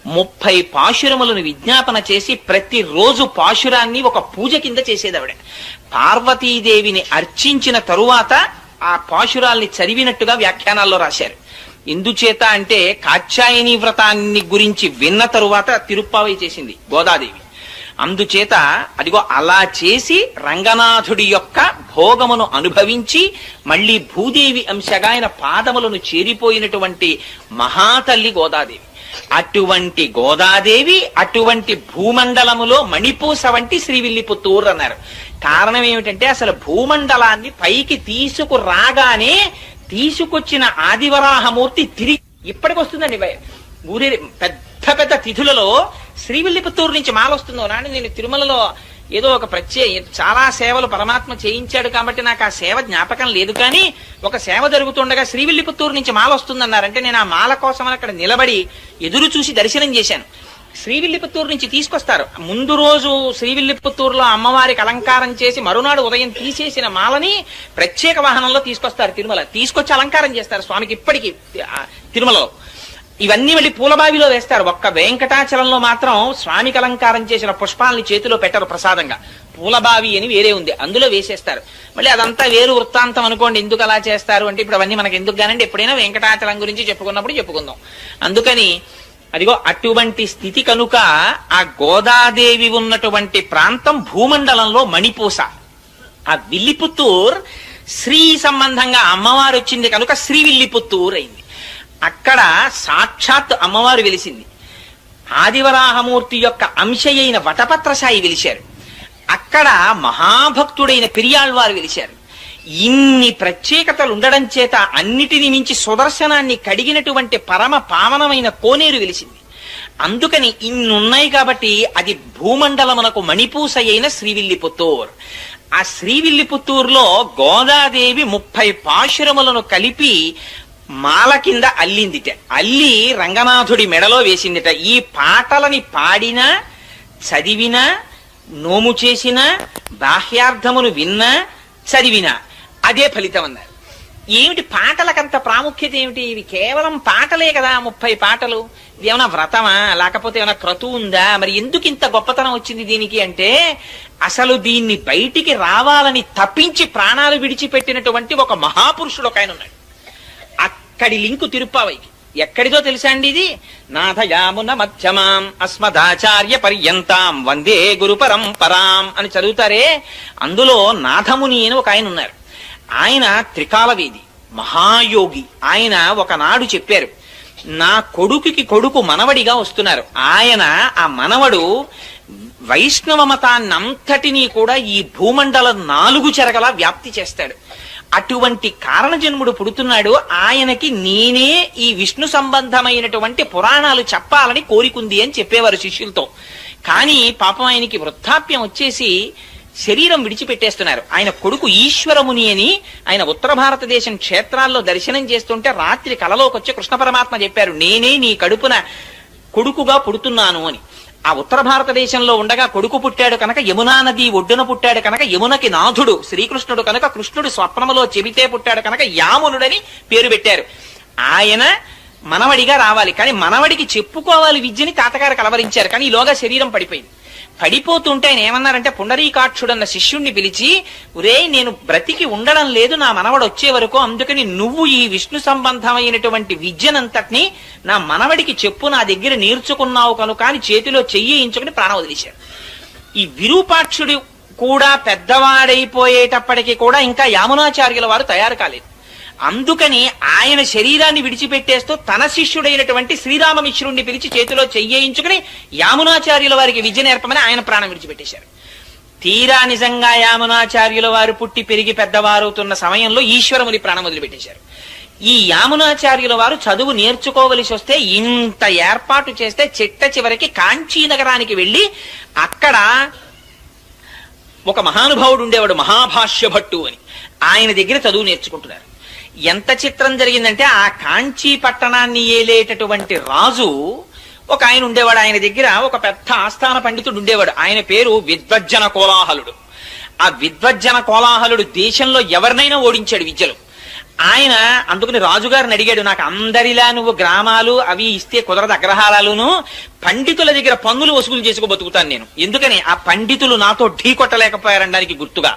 30 పాశురములను విజ్ఞాపన చేసి ప్రతిరోజు పాశురాన్ని ఒక పూజ కింద చేసేది ఆవిడ. పార్వతీదేవిని అర్చించిన తరువాత ఆ పాశురాల్ని చదివినట్టుగా వ్యాఖ్యానాల్లో రాశారు. ఎందుచేత అంటే కాత్యాయని వ్రతాన్ని గురించి విన్న తరువాత తిరుప్పావై చేసింది గోదాదేవి. అందుచేత అదిగో అలా చేసి రంగనాథుడి యొక్క భోగమును అనుభవించి మళ్ళీ భూదేవి అంశగా ఆయన పాదములను చేరిపోయినటువంటి మహాతల్లి గోదాదేవి. అటువంటి గోదాదేవి అటువంటి భూమండలములో మణిపూస వంటి శ్రీవిల్లిపుత్తూరు అన్నారు. కారణం ఏమిటంటే అసలు భూమండలాన్ని పైకి తీసుకురాగానే తీసుకొచ్చిన ఆదివరాహమూర్తి తిరిగి ఇప్పటికి వస్తుందండి. ఊరే పెద్ద పెద్ద తిథులలో శ్రీవిల్లిపుత్తూరు నుంచి మాల వస్తుందో నాని. నేను తిరుమలలో ఏదో ఒక చాలా సేవలు పరమాత్మ చేయించాడు కాబట్టి నాకు ఆ సేవ జ్ఞాపకం లేదు, కానీ ఒక సేవ జరుగుతుండగా శ్రీవిల్లిపుత్తూరు నుంచి మాల వస్తుందన్నారంటే నేను ఆ మాల కోసం అక్కడ నిలబడి ఎదురు చూసి దర్శనం చేశాను. శ్రీవిల్లిపుత్తూరు నుంచి తీసుకొస్తారు. ముందు రోజు శ్రీవిల్లిపుత్తూరులో అమ్మవారికి అలంకారం చేసి మరునాడు ఉదయం తీసేసిన మాలని ప్రత్యేక వాహనంలో తీసుకొస్తారు తిరుమల. తీసుకొచ్చి అలంకారం చేస్తారు స్వామికి ఇప్పటికీ తిరుమలలో. ఇవన్నీ మళ్ళీ పూలబావిలో వేస్తారు. ఒక్క వెంకటాచలంలో మాత్రం స్వామికి అలంకారం చేసిన పుష్పాలని చేతిలో పెట్టరు ప్రసాదంగా. పూలబావి అని వేరే ఉంది, అందులో వేసేస్తారు. మళ్ళీ అదంతా వేరు వృత్తాంతం అనుకోండి. ఎందుకు అలా చేస్తారు అంటే ఇప్పుడు అవన్నీ మనకి ఎందుకు కానండి, ఎప్పుడైనా వెంకటాచలం గురించి చెప్పుకున్నప్పుడు చెప్పుకుందాం. అందుకని అదిగో అటువంటి స్థితి కనుక ఆ గోదాదేవి ఉన్నటువంటి ప్రాంతం భూమండలంలో మణిపూస. ఆ విల్లిపుత్తూర్ శ్రీ సంబంధంగా అమ్మవారు వచ్చింది కనుక శ్రీవిల్లిపుత్తూర్ అయింది. అక్కడ సాక్షాత్ అమ్మవారు వెలిసింది. ఆదివరాహమూర్తి యొక్క అంశ అయిన వటపత్రసాయి వెలిశారు. అక్కడ మహాభక్తుడైన పెరియాళ్వారు వెలిశారు. ఇన్ని ప్రత్యేకతలు ఉండడం చేత అన్నిటిని మించి సుదర్శనాన్ని కడిగినటువంటి పరమ పావనమైన కోనేరు వెలిసింది. అందుకని ఇన్నున్నాయి కాబట్టి అది భూమండలమునకు మణిపూస అయిన శ్రీవిల్లిపుత్తూర్. ఆ శ్రీవిల్లిపుత్తూరులో గోదాదేవి 30 పాశురములను కలిపి మాల కింద అల్లిందిట. అల్లి రంగనాథుడి మెడలో వేసిందిట. ఈ పాటలని పాడినా చదివినా నోము చేసినా బాహ్యార్థమును విన్నా చదివినా అదే ఫలితం అన్నారు. ఏమిటి పాటలకంత ప్రాముఖ్యత ఏమిటి? ఇవి కేవలం పాటలే కదా, 30 పాటలు. ఇది ఏమైనా వ్రతమా లేకపోతే ఏమైనా క్రతువు ఉందా? మరి ఎందుకు ఇంత గొప్పతనం వచ్చింది దీనికి అంటే అసలు దీన్ని బయటికి రావాలని తప్పించి ప్రాణాలు విడిచిపెట్టినటువంటి ఒక మహాపురుషుడు ఒక ఆయన ఉన్నాడు. అక్కడి లింకు తిరుప్పావైకి. ఎక్కడిదో తెలుసా అండి ఇది? నాథయామున మధ్యమాం అస్మదాచార్య పర్యంతాం వందే గురు పరంపరాం అని చదువుతారే. అందులో నాథముని అని ఒక ఆయన ఉన్నారు. ఆయన త్రికాలవేది మహాయోగి. ఆయన ఒకనాడు చెప్పారు, నా కొడుకు మనవడిగా వస్తున్నారు. ఆయన ఆ మనవడు వైష్ణవ మతాన్నంతటినీ కూడా ఈ భూమండలం 4 చెరగలా వ్యాప్తి చేస్తాడు. అటువంటి కారణజన్ముడు పుడుతున్నాడు. ఆయనకి నేనే ఈ విష్ణు సంబంధమైనటువంటి పురాణాలు చెప్పాలని కోరికుంది అని చెప్పేవారు శిష్యులతో. కానీ పాపం ఆయనకి వృద్ధాప్యం వచ్చేసి శరీరం విడిచిపెట్టేస్తున్నారు. ఆయన కొడుకు ఈశ్వరముని అని ఆయన ఉత్తర భారతదేశం క్షేత్రాల్లో దర్శనం చేస్తుంటే రాత్రి కలలోకి వచ్చి కృష్ణ పరమాత్మ చెప్పారు, నేనే నీ కడుపున కొడుకుగా పుడుతున్నాను అని. ఆ ఉత్తర భారతదేశంలో ఉండగా కొడుకు పుట్టాడు కనుక యమునా నది ఒడ్డున పుట్టాడు కనుక యమునకి నాథుడు శ్రీకృష్ణుడు కనుక కృష్ణుడు స్వప్నములో చెబితే పుట్టాడు కనుక యామునుడని పేరు పెట్టారు. ఆయన మనవడిగా రావాలి, కానీ మనవడికి చెప్పుకోవాలి విద్యని తాతగారు కలవరించారు. కానీ ఈలోగా శరీరం పడిపోయింది. పడిపోతుంటే ఆయన ఏమన్నారంటే పుండరీకాక్షుడన్న శిష్యుణ్ణి పిలిచి, ఒరే నేను బ్రతికి ఉండడం లేదు నా మనవడు వచ్చే వరకు, అందుకని నువ్వు ఈ విష్ణు సంబంధమైనటువంటి విద్యనంతటినీ నా మనవడికి చెప్పు, నా దగ్గర నేర్చుకున్నావు కనుక అని చేతిలో చెయ్యించుకుని ప్రాణం వదిలేశారు. ఈ విరూపాక్షుడు కూడా పెద్దవాడైపోయేటప్పటికీ కూడా ఇంకా యామునాచార్యుల వారు తయారు కాలేదు. అందుకని ఆయన శరీరాన్ని విడిచిపెట్టేస్తూ తన శిష్యుడైనటువంటి శ్రీరామమిశ్రుణ్ణి పిలిచి చేతిలో చెయ్యించుకుని యామునాచార్యుల వారికి విద్య నేర్పమని ఆయన ప్రాణం విడిచిపెట్టేశారు. తీరా నిజంగా యామునాచార్యుల వారు పుట్టి పెరిగి పెద్దవారవుతున్న సమయంలో ఈశ్వరముని ప్రాణం వదిలిపెట్టేశారు. ఈ యామునాచార్యుల వారు చదువు నేర్చుకోవలసి వస్తే ఇంత ఏర్పాటు చేస్తే చిట్ట చివరికి కాంచీ నగరానికి వెళ్లి అక్కడ ఒక మహానుభావుడు ఉండేవాడు మహాభాష్య భట్టు అని. ఆయన దగ్గర చదువు నేర్చుకుంటున్నారు. ఎంత చిత్రం జరిగిందంటే ఆ కాంచీ పట్టణాన్ని ఏలేటటువంటి రాజు ఒక ఆయన ఉండేవాడు. ఆయన దగ్గర ఒక పెద్ద ఆస్థాన పండితుడు ఉండేవాడు. ఆయన పేరు విద్వజ్జన కోలాహలుడు. ఆ విద్వజ్జన కోలాహలుడు దేశంలో ఎవరినైనా ఓడించాడు విద్యలో. ఆయన అందుకని రాజుగారిని అడిగాడు, నాకు అందరిలా నువ్వు గ్రామాలు అవి ఇస్తే కుదరదు, అగ్రహారాలును, పండితుల దగ్గర పన్నులు వసూలు చేసుకో బతుకుతాను నేను. ఎందుకని ఆ పండితులు నాతో ఢీ కొట్టలేకపోయారనడానికి గుర్తుగా.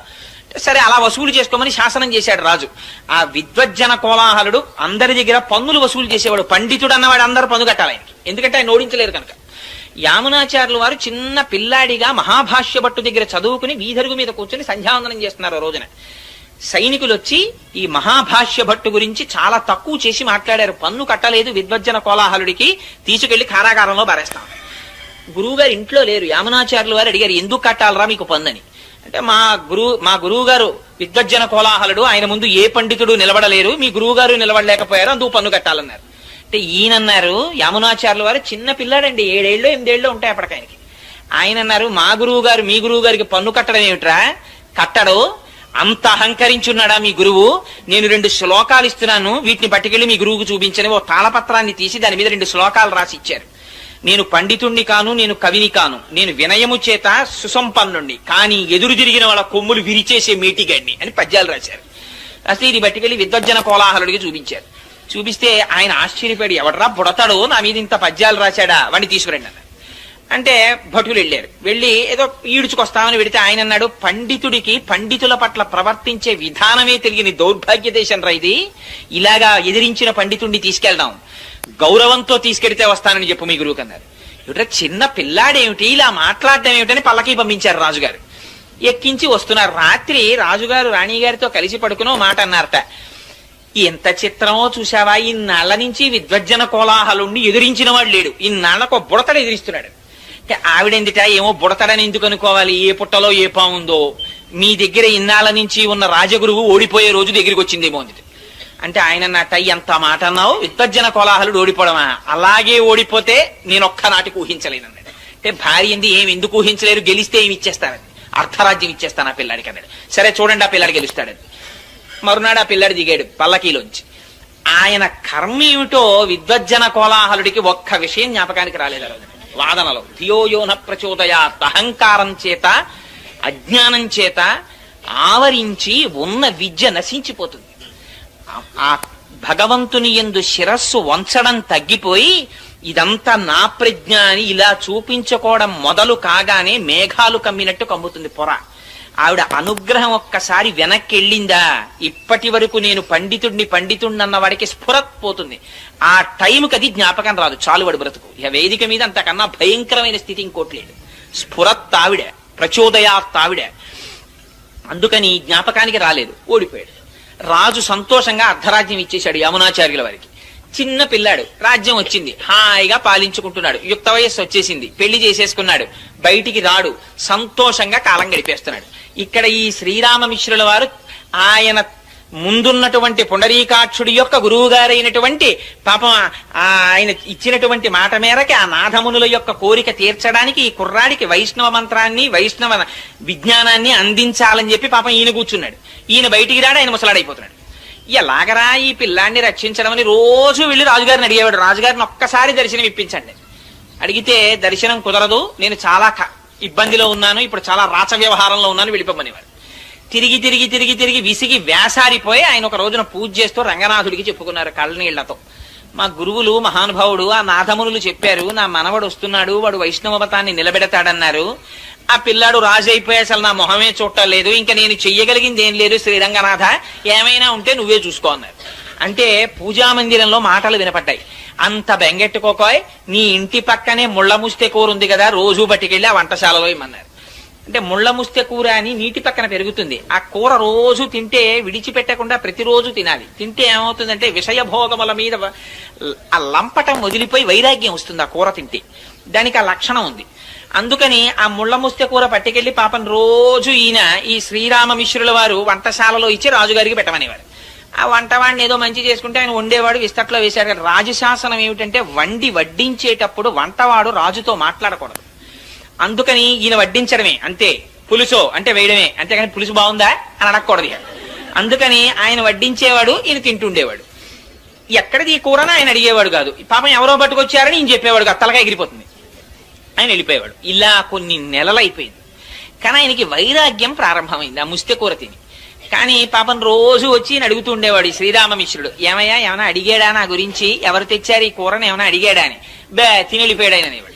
సరే అలా వసూలు చేసుకోమని శాసనం చేశాడు రాజు. ఆ విద్వజ్జన కోలాహలుడు అందరి దగ్గర పన్నులు వసూలు చేసేవాడు. పండితుడు అన్నవాడు అందరూ పన్ను కట్టాలి ఆయనకి, ఎందుకంటే ఆయన ఓడించలేరు కనుక. యామునాచార్యులు వారు చిన్న పిల్లాడిగా మహాభాష్య భట్టు దగ్గర చదువుకుని వీధరుగు మీద కూర్చొని సంధ్యావందనం చేస్తున్నారు. ఆ రోజున సైనికులు వచ్చి ఈ మహాభాష్య భట్టు గురించి చాలా తక్కువ చేసి మాట్లాడారు. పన్ను కట్టలేదు విద్వజ్జన కోలాహలుడికి, తీసుకెళ్లి కారాగారంలో పారేస్తాం. గురువుగారు ఇంట్లో లేరు. యామునాచార్యులు వారు అడిగారు, ఎందుకు కట్టాలరా మీకు పన్నుని అంటే, మా గురువు గారు విద్వజ్జన కోలాహలుడు, ఆయన ముందు ఏ పండితుడు నిలబడలేరు, మీ గురువు గారు నిలబడలేకపోయారు, అందుకు పన్ను కట్టాలన్నారు. అంటే ఈయనన్నారు, యామునాచార్యులు వారు చిన్న పిల్లాడండి, 7 ఏళ్ళు 8 ఏళ్ళు ఉంటాయి అప్పటికాయనకి. ఆయన అన్నారు, మా గురువు గారు మీ గురువు గారికి పన్ను కట్టడం ఏమిట్రా, కట్టడు, అంత అహంకరించున్నాడా మీ గురువు, నేను 2 శ్లోకాలు ఇస్తున్నాను, వీటిని పట్టుకెళ్లి మీ గురువుకు చూపించని ఓ తాళపత్రాన్ని తీసి దాని మీద 2 శ్లోకాలు రాసి ఇచ్చారు. నేను పండితుణ్ణి కాను, నేను కవిని కాను, నేను వినయము చేత సుసంపన్నుణ్ణి, కానీ ఎదురు తిరిగిన వాళ్ళ కొమ్ములు విరిచేసే మేటిగాడిని అని పద్యాలు రాశారు. అసలు ఇది పట్టుకెళ్లి విద్వజ్జన కోలాహలుడికి చూపించారు. చూపిస్తే ఆయన ఆశ్చర్యపడి, ఎవడరా బుడతాడు నా మీద ఇంత పద్యాలు రాశాడా, వాడిని తీసుకురండి అన్నారు. అంటే భటులు వెళ్ళారు. వెళ్ళి ఏదో ఈడ్చుకొస్తామని పెడితే ఆయన అన్నాడు, పండితుడికి పండితుల పట్ల ప్రవర్తించే విధానమే తెలియని దౌర్భాగ్య దేశం రా ఇది, ఇలాగా ఎదిరించిన పండితుడిని తీసుకెళ్దాం, గౌరవంతో తీసుకెడితే వస్తానని చెప్పు మీ గురువుకి అన్నారు. ఇవిడ చిన్న పిల్లాడేమిటి ఇలా మాట్లాడడం ఏమిటని పల్లకి పంపించారు రాజుగారు. ఎక్కించి వస్తున్నారు. రాత్రి రాజుగారు రాణిగారితో కలిసి పడుకుని మాట అన్నారట, ఎంత చిత్రమో చూసావా, ఇన్నాళ్ల నుంచి విద్వజ్జన కోలాహలుణ్ణి ఎదిరించిన వాడు లేడు, ఇన్నాళ్లకు బుడతడు ఎదిరిస్తున్నాడు. అంటే ఆవిడెందుట, ఏమో బుడతడని ఎందుకు అనుకోవాలి, ఏ పుట్టలో ఏ పాముందో, మీ దగ్గర ఇన్నాళ్ల నుంచి ఉన్న రాజగురువు ఓడిపోయే రోజు దగ్గరికి వచ్చిందేమో అంది. అంటే ఆయన అన్నట్ట, ఎంత మాట అన్నావు, విద్వజ్జన కోలాహలుడు ఓడిపోవడమా, అలాగే ఓడిపోతే నేను ఒక్కనాటికి ఊహించలేనన్నాడు. అంటే భార్య ఏమి ఎందుకు ఊహించలేరు, గెలిస్తే ఏమి ఇచ్చేస్తానని, అర్ధరాజ్యం ఇచ్చేస్తాను ఆ పిల్లాడికి అన్నాడు. సరే చూడండి ఆ పిల్లాడు గెలుస్తాడని. మరునాడు ఆ పిల్లాడు దిగాడు పల్లకీలోంచి. ఆయన కర్మ ఏమిటో విద్వజ్జన కోలాహలుడికి ఒక్క విషయం జ్ఞాపకానికి రాలేదు ఆ రోజున. వాదనలో ధియోయోన ప్రచోదయాత్, అహంకారం చేత అజ్ఞానం చేత ఆవరించి ఉన్న విద్య నశించిపోతుంది. ఆ భగవంతుని యందు శిరస్సు వంచడం తగ్గిపోయి ఇదంతా నా ప్రజ్ఞ అని ఇలా చూపించుకోవడం మొదలు కాగానే మేఘాలు కమ్మినట్టు కమ్ముతుంది పొర. ఆవిడ అనుగ్రహం ఒక్కసారి వెనక్కి వెళ్ళిందా, ఇప్పటి వరకు నేను పండితుడిని అన్నవాడికి స్ఫురత్ పోతుంది. ఆ టైంకి అది జ్ఞాపకం రాదు, చాలు వాడు బ్రతుకు. ఇక వేదిక మీద అంతకన్నా భయంకరమైన స్థితి ఇంకోట్లేదు. స్ఫురత్ ఆవిడ, ప్రచోదయాత్ ఆవిడ. అందుకని జ్ఞాపకానికి రాలేదు, ఓడిపోయాడు. రాజు సంతోషంగా అర్ధరాజ్యం ఇచ్చేశాడు యమునాచార్యుల వారికి. చిన్న పిల్లాడు, రాజ్యం వచ్చింది, హాయిగా పాలించుకుంటున్నాడు, యుక్త వయస్సు వచ్చేసింది, పెళ్లి చేసేసుకున్నాడు, బయటికి రాడు, సంతోషంగా కాలం గడిపేస్తున్నాడు. ఇక్కడ ఈ శ్రీరామమిశ్రుల వారు ఆయన ముందున్నటువంటి పుండరీకాక్షుడి యొక్క గురువు గారైనటువంటి పాపం ఆయన ఇచ్చినటువంటి మాట మేరకి ఆ నాథమునుల యొక్క కోరిక తీర్చడానికి ఈ కుర్రాడికి వైష్ణవ మంత్రాన్ని వైష్ణవ విజ్ఞానాన్ని అందించాలని చెప్పి పాపం ఈయన కూర్చున్నాడు. ఈయన బయటికి రాడు, ఆయన ముసలాడైపోతున్నాడు. ఎలాగరా ఈ పిల్లాన్ని రక్షించడం అని రోజు వెళ్ళి రాజుగారిని అడిగేవాడు, రాజుగారిని ఒక్కసారి దర్శనం ఇప్పించండి. అడిగితే దర్శనం కుదరదు, నేను చాలా ఇబ్బందిలో ఉన్నాను, ఇప్పుడు చాలా రాచ వ్యవహారంలో ఉన్నాను, వెళ్ళిపోమనేవాడు. తిరిగి తిరిగి తిరిగి తిరిగి విసిగి వేసారిపోయి ఆయన ఒక రోజున పూజ చేస్తూ రంగనాథుడికి చెప్పుకున్నారు కళ్ళనీళ్లతో, మా గురువులు మహానుభావుడు ఆ నాథమునులు చెప్పారు, నా మనవడు వస్తున్నాడు, వాడు వైష్ణవ మతాన్ని నిలబెడతాడన్నారు, ఆ పిల్లాడు రాజు అయిపోయి అసలు నా మొహమే చూడలేదు, ఇంకా నేను చెయ్యగలిగింది ఏం లేదు, శ్రీరంగనాథ ఏమైనా ఉంటే నువ్వే చూసుకో అన్నారు. అంటే పూజామందిరంలో మాటలు వినపడ్డాయి, అంత బెంగెట్టుకోకోయ్, నీ ఇంటి పక్కనే ముళ్ళ ముస్తె కూర ఉంది కదా, రోజు బట్టికెళ్ళి ఆ వంటశాలలో ఇమ్మన్నారు. అంటే ముళ్ళ ముస్తె కూర అని నీటి పక్కన పెరుగుతుంది, ఆ కూర రోజు తింటే విడిచిపెట్టకుండా ప్రతిరోజు తినాలి. తింటే ఏమవుతుందంటే విషయభోగముల మీద ఆ లంపటం వదిలిపోయి వైరాగ్యం వస్తుంది ఆ కూర తింటే, దానికి ఆ లక్షణం ఉంది. అందుకని ఆ ముళ్ళ ముస్తె కూర పట్టుకెళ్లి పాపం రోజు ఈయన ఈ శ్రీరామమిశ్రుల వారు వంటశాలలో ఇచ్చి రాజుగారికి పెట్టమనేవారు. ఆ వంటవాడిని ఏదో మంచి చేసుకుంటే ఆయన వండేవాడు, విస్తట్లో వేశాడు. రాజశాసనం ఏమిటంటే వండి వడ్డించేటప్పుడు వంటవాడు రాజుతో మాట్లాడకూడదు. అందుకని ఈయన వడ్డించడమే అంతే, పులుసో అంటే వేయడమే, అంతేగాని పులుసు బాగుందా అని అడగకూడదు. అందుకని ఆయన వడ్డించేవాడు, ఈయన తింటుండేవాడు. ఎక్కడిది ఈ కూరని ఆయన అడిగేవాడు కాదు, పాపం ఎవరో పట్టుకొచ్చారని ఈయన చెప్పేవాడు కాదు, తలగా ఎగిరిపోతుంది, ఆయన వెళ్ళిపోయేవాడు. ఇలా కొన్ని నెలలు అయిపోయింది. కానీ ఆయనకి వైరాగ్యం ప్రారంభమైంది ఆ ముస్తె కూర తిని. కానీ పాపం రోజు వచ్చి ఈయన అడుగుతూ ఉండేవాడు ఈ శ్రీరామమిశ్రుడు, ఏమయ్యా ఏమైనా అడిగాడా నా గురించి, ఎవరు తెచ్చారు ఈ కూరని ఏమైనా అడిగాడా అని. తినెళ్ళిపోయాడు ఆయన అనేవాడు.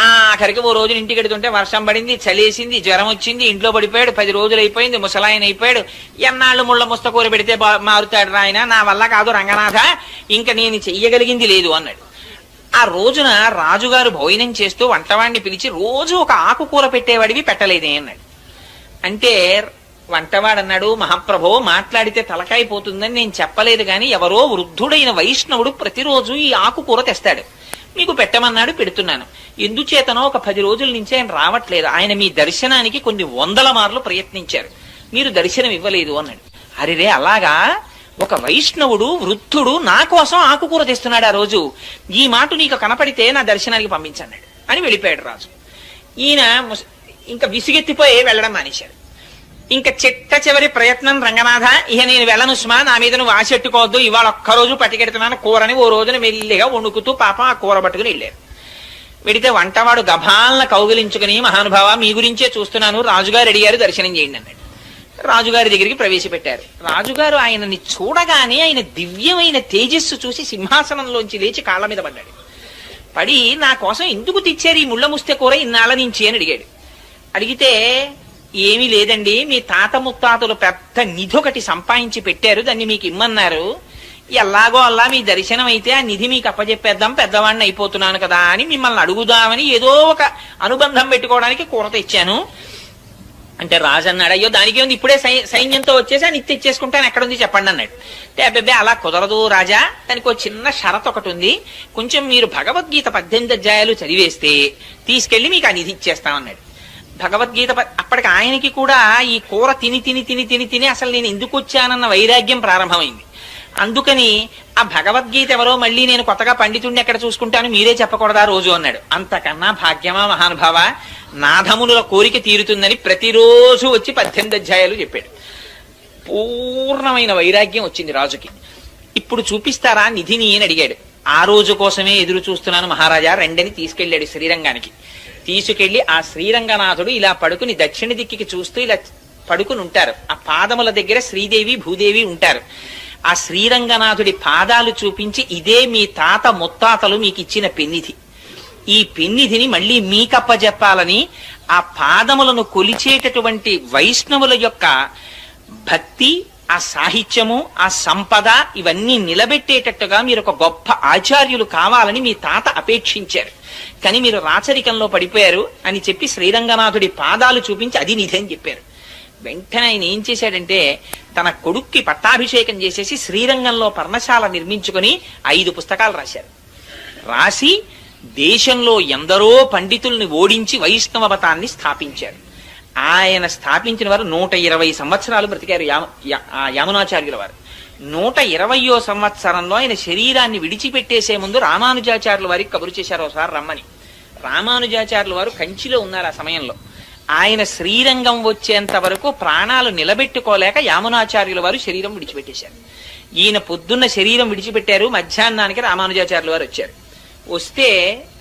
ఆఖరికి ఓ రోజున ఇంటికి ఎడుతుంటే వర్షం పడింది, చలేసింది, జ్వరం వచ్చింది, ఇంట్లో పడిపోయాడు. 10 రోజులు అయిపోయింది, ముసలాయన అయిపోయాడు. ఎన్నాళ్ళు ముళ్ళ ముస్తకూర పెడితే మారుతాడు రాయన, నా వల్ల కాదు రంగనాథ, ఇంకా నేను చెయ్యగలిగింది లేదు అన్నాడు. ఆ రోజున రాజుగారు భోజనం చేస్తూ వంటవాడిని పిలిచి, రోజు ఒక ఆకుకూర పెట్టేవాడివి పెట్టలేదే అన్నాడు. అంటే వంటవాడు అన్నాడు, మహాప్రభో మాట్లాడితే తలకాయ పోతుందని నేను చెప్పలేదు, కానీ ఎవరో వృద్ధుడైన వైష్ణవుడు ప్రతిరోజు ఈ ఆకుకూర తెస్తాడు, మీకు పెట్టమన్నాడు, పెడుతున్నాను. ఎందుచేతనో ఒక 10 రోజుల నుంచి ఆయన రావట్లేదు, ఆయన మీ దర్శనానికి కొన్ని 100 మార్లు ప్రయత్నించారు, మీరు దర్శనం ఇవ్వలేదు అన్నాడు. అరిరే అలాగా ఒక వైష్ణవుడు వృద్ధుడు నా కోసం ఆకుకూర తెస్తున్నాడు ఆ రోజు, ఈ మాట నీకు కనపడితే నా దర్శనానికి పంపించన్నాడు అని వెళ్ళిపోయాడు రాజు. ఈయన ఇంకా విసిగెత్తిపోయి వెళ్ళడం మానేశాడు. ఇంకా చిట్ట చివరి ప్రయత్నం, రంగనాథ ఇక నేను వెళ్ళను సుమా, నా మీద నువ్వు ఆశెట్టుకోవద్దు, ఇవాళ ఒక్కరోజు పట్టుకెడుతున్నాను కూరని ఓ రోజున మెల్లిగా వణుకుతూ పాపం ఆ కూర పట్టుకుని వెళ్ళారు. వెడితే వంటవాడు గభాలన కౌగిలించుకుని, మహానుభావ మీ గురించే చూస్తున్నాను, రాజుగారు అడిగారు దర్శనం చేయండి అన్నాడు. రాజుగారి దగ్గరికి ప్రవేశపెట్టారు. రాజుగారు ఆయనని చూడగానే ఆయన దివ్యమైన తేజస్సు చూసి సింహాసనంలోంచి లేచి కాళ్ళ మీద పడ్డాడు. పడి నా కోసం ఎందుకు తెచ్చారు ఈ ముళ్ళ ముస్తే కూర ఇన్నాళ్ళ నుంచి అని అడిగాడు. అడిగితే ఏమీ లేదండి, మీ తాత ముత్తాతలు పెద్ద నిధి ఒకటి సంపాదించి పెట్టారు, దాన్ని మీకు ఇమ్మన్నారు, ఎలాగో అలా మీ దర్శనం అయితే ఆ నిధి మీకు అప్పచెప్పేద్దాం, పెద్దవాడిని అయిపోతున్నాను కదా అని మిమ్మల్ని అడుగుదామని ఏదో ఒక అనుబంధం పెట్టుకోవడానికి కూర తెచ్చాను అంటే రాజు అన్నాడు, అయ్యో దానికి ఉంది, ఇప్పుడే సైన్యంతో వచ్చేసి ఆ నిధి తెచ్చేసుకుంటాను, ఎక్కడుంది చెప్పండి అన్నాడు. అంటే అబ్బాయి అలా కుదరదు రాజా, దానికి ఒక చిన్న షరత్ ఒకటి ఉంది, కొంచెం మీరు భగవద్గీత 18 అధ్యాయాలు చదివేస్తే తీసుకెళ్లి మీకు ఆ నిధి ఇచ్చేస్తామన్నాడు. భగవద్గీత అప్పటికి ఆయనకి కూడా ఈ కూర తిని తిని తిని తిని తిని అసలు నేను ఎందుకు వచ్చానన్న వైరాగ్యం ప్రారంభమైంది. అందుకని ఆ భగవద్గీత ఎవరో మళ్ళీ నేను కొత్తగా పండితుడిని ఎక్కడ చూసుకుంటాను, మీరే చెప్పకూడదా రోజు అన్నాడు. అంతకన్నా భాగ్యమా మహానుభావ, నాథమునుల కోరిక తీరుతుందని ప్రతిరోజు వచ్చి 18 అధ్యాయాలు చెప్పాడు. పూర్ణమైన వైరాగ్యం వచ్చింది రాజుకి. ఇప్పుడు చూపిస్తారా నిధిని అని అడిగాడు. ఆ రోజు కోసమే ఎదురు చూస్తున్నాను మహారాజా, రెండని తీసుకెళ్లాడు శ్రీరంగానికి. తీసుకెళ్లి ఆ శ్రీరంగనాథుడు ఇలా పడుకుని దక్షిణ దిక్కికి చూస్తూ ఇలా పడుకుని ఉంటారు. ఆ పాదముల దగ్గర శ్రీదేవి భూదేవి ఉంటారు. ఆ శ్రీరంగనాథుడి పాదాలు చూపించి, ఇదే మీ తాత ముత్తాతలు మీకు ఇచ్చిన పెన్నిధి, ఈ పెన్నిధిని మళ్ళీ మీకప్పజెప్పాలని ఆ పాదములను కొలిచేటటువంటి వైష్ణవుల యొక్క భక్తి, ఆ సాహిత్యము, ఆ సంపద ఇవన్నీ నిలబెట్టేటట్టుగా మీరు ఒక గొప్ప ఆచార్యులు కావాలని మీ తాత అపేక్షించారు, కానీ మీరు రాచరికంలో పడిపోయారు అని చెప్పి శ్రీరంగనాథుడి పాదాలు చూపించి అది నిధి అని చెప్పారు. వెంటనే ఆయన ఏం చేశాడంటే తన కొడుక్కి పట్టాభిషేకం చేసేసి శ్రీరంగంలో పర్ణశాల నిర్మించుకుని 5 పుస్తకాలు రాశారు. రాసి దేశంలో ఎందరో పండితుల్ని ఓడించి వైష్ణవ మతాన్ని స్థాపించారు. ఆయన స్థాపించిన వారు 120 సంవత్సరాలు బ్రతికారు. యామునాచార్యుల వారు 120వ సంవత్సరంలో ఆయన శరీరాన్ని విడిచిపెట్టేసే ముందు రామానుజాచార్యుల వారికి కబురు చేశారు ఒకసారి రమ్మని. రామానుజాచార్యుల వారు కంచిలో ఉన్నారు ఆ సమయంలో. ఆయన శ్రీరంగం వచ్చేంత వరకు ప్రాణాలు నిలబెట్టుకోలేక యామునాచార్యుల వారు శరీరం విడిచిపెట్టేశారు. ఈయన పొద్దున్న శరీరం విడిచిపెట్టారు, మధ్యాహ్నానికి రామానుజాచార్యుల వారు వచ్చారు. వస్తే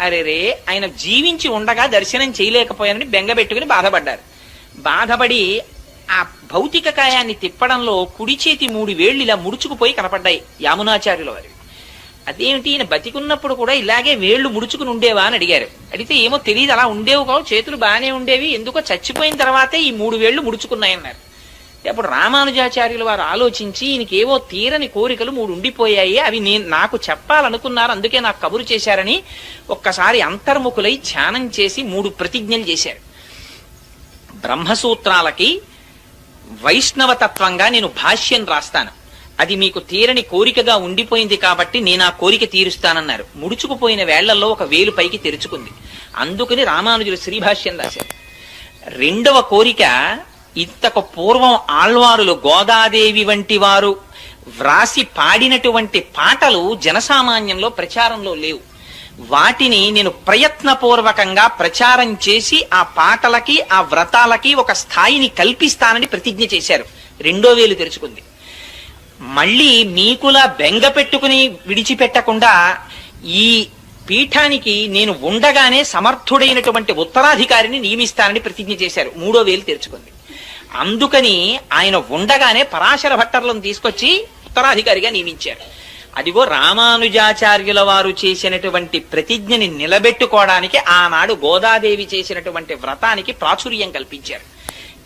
అరెరే ఆయన జీవించి ఉండగా దర్శనం చేయలేకపోయానని బెంగబెట్టుకుని బాధపడ్డారు. బాధపడి ఆ భౌతిక కాయాన్ని తిప్పడంలో కుడి చేతి 3 వేళ్లు ఇలా ముడుచుకుపోయి కనపడ్డాయి యామునాచార్యుల వారు. అదేమిటి ఈయన బతికున్నప్పుడు కూడా ఇలాగే వేళ్లు ముడుచుకుని ఉండేవా అని అడిగారు. అడిగితే ఏమో తెలియదు, అలా ఉండేవి కావు, చేతులు బాగానే ఉండేవి, ఎందుకో చచ్చిపోయిన తర్వాతే ఈ 3 వేళ్లు ముడుచుకున్నాయన్నారు. అప్పుడు రామానుజాచార్యుల వారు ఆలోచించి ఈయనకేవో తీరని కోరికలు 3 ఉండిపోయాయి, అవి నాకు చెప్పాలనుకున్నారు, అందుకే నాకు కబురు చేశారని ఒక్కసారి అంతర్ముఖులై ధ్యానం చేసి 3 ప్రతిజ్ఞలు చేశారు. బ్రహ్మసూత్రాలకి వైష్ణవ తత్వంగా నేను భాష్యం రాస్తాను, అది మీకు తీరని కోరికగా ఉండిపోయింది కాబట్టి నేను ఆ కోరిక తీరుస్తానన్నారు. ముడుచుకుపోయిన వేళ్లలో ఒక వేలు పైకి తెరుచుకుంది, అందుకని రామానుజులు శ్రీభాష్యం రాశారు. 2వ కోరిక, ఇంతకు పూర్వం ఆళ్వారులు గోదాదేవి వంటి వారు వ్రాసి పాడినటువంటి పాటలు జనసామాన్యంలో ప్రచారంలో లేవు, వాటిని నేను ప్రయత్నపూర్వకంగా ప్రచారం చేసి ఆ పాటలకి ఆ వ్రతాలకి ఒక స్థాయిని కల్పిస్తానని ప్రతిజ్ఞ చేశారు. 2వ వేలు తెరుచుకుంది. మళ్ళీ మీకులా బెంగ పెట్టుకుని విడిచిపెట్టకుండా ఈ పీఠానికి నేను ఉండగానే సమర్థుడైనటువంటి ఉత్తరాధికారిని నియమిస్తానని ప్రతిజ్ఞ చేశారు. 3వ వేలు తెరుచుకుంది. అందుకని ఆయన ఉండగానే పరాశర భట్టర్లను తీసుకొచ్చి ఉత్తరాధికారిగా నియమించారు. అదిగో రామానుజాచార్యుల వారు చేసినటువంటి ప్రతిజ్ఞని నిలబెట్టుకోవడానికి ఆనాడు గోదాదేవి చేసినటువంటి వ్రతానికి ప్రాచుర్యం కల్పించారు.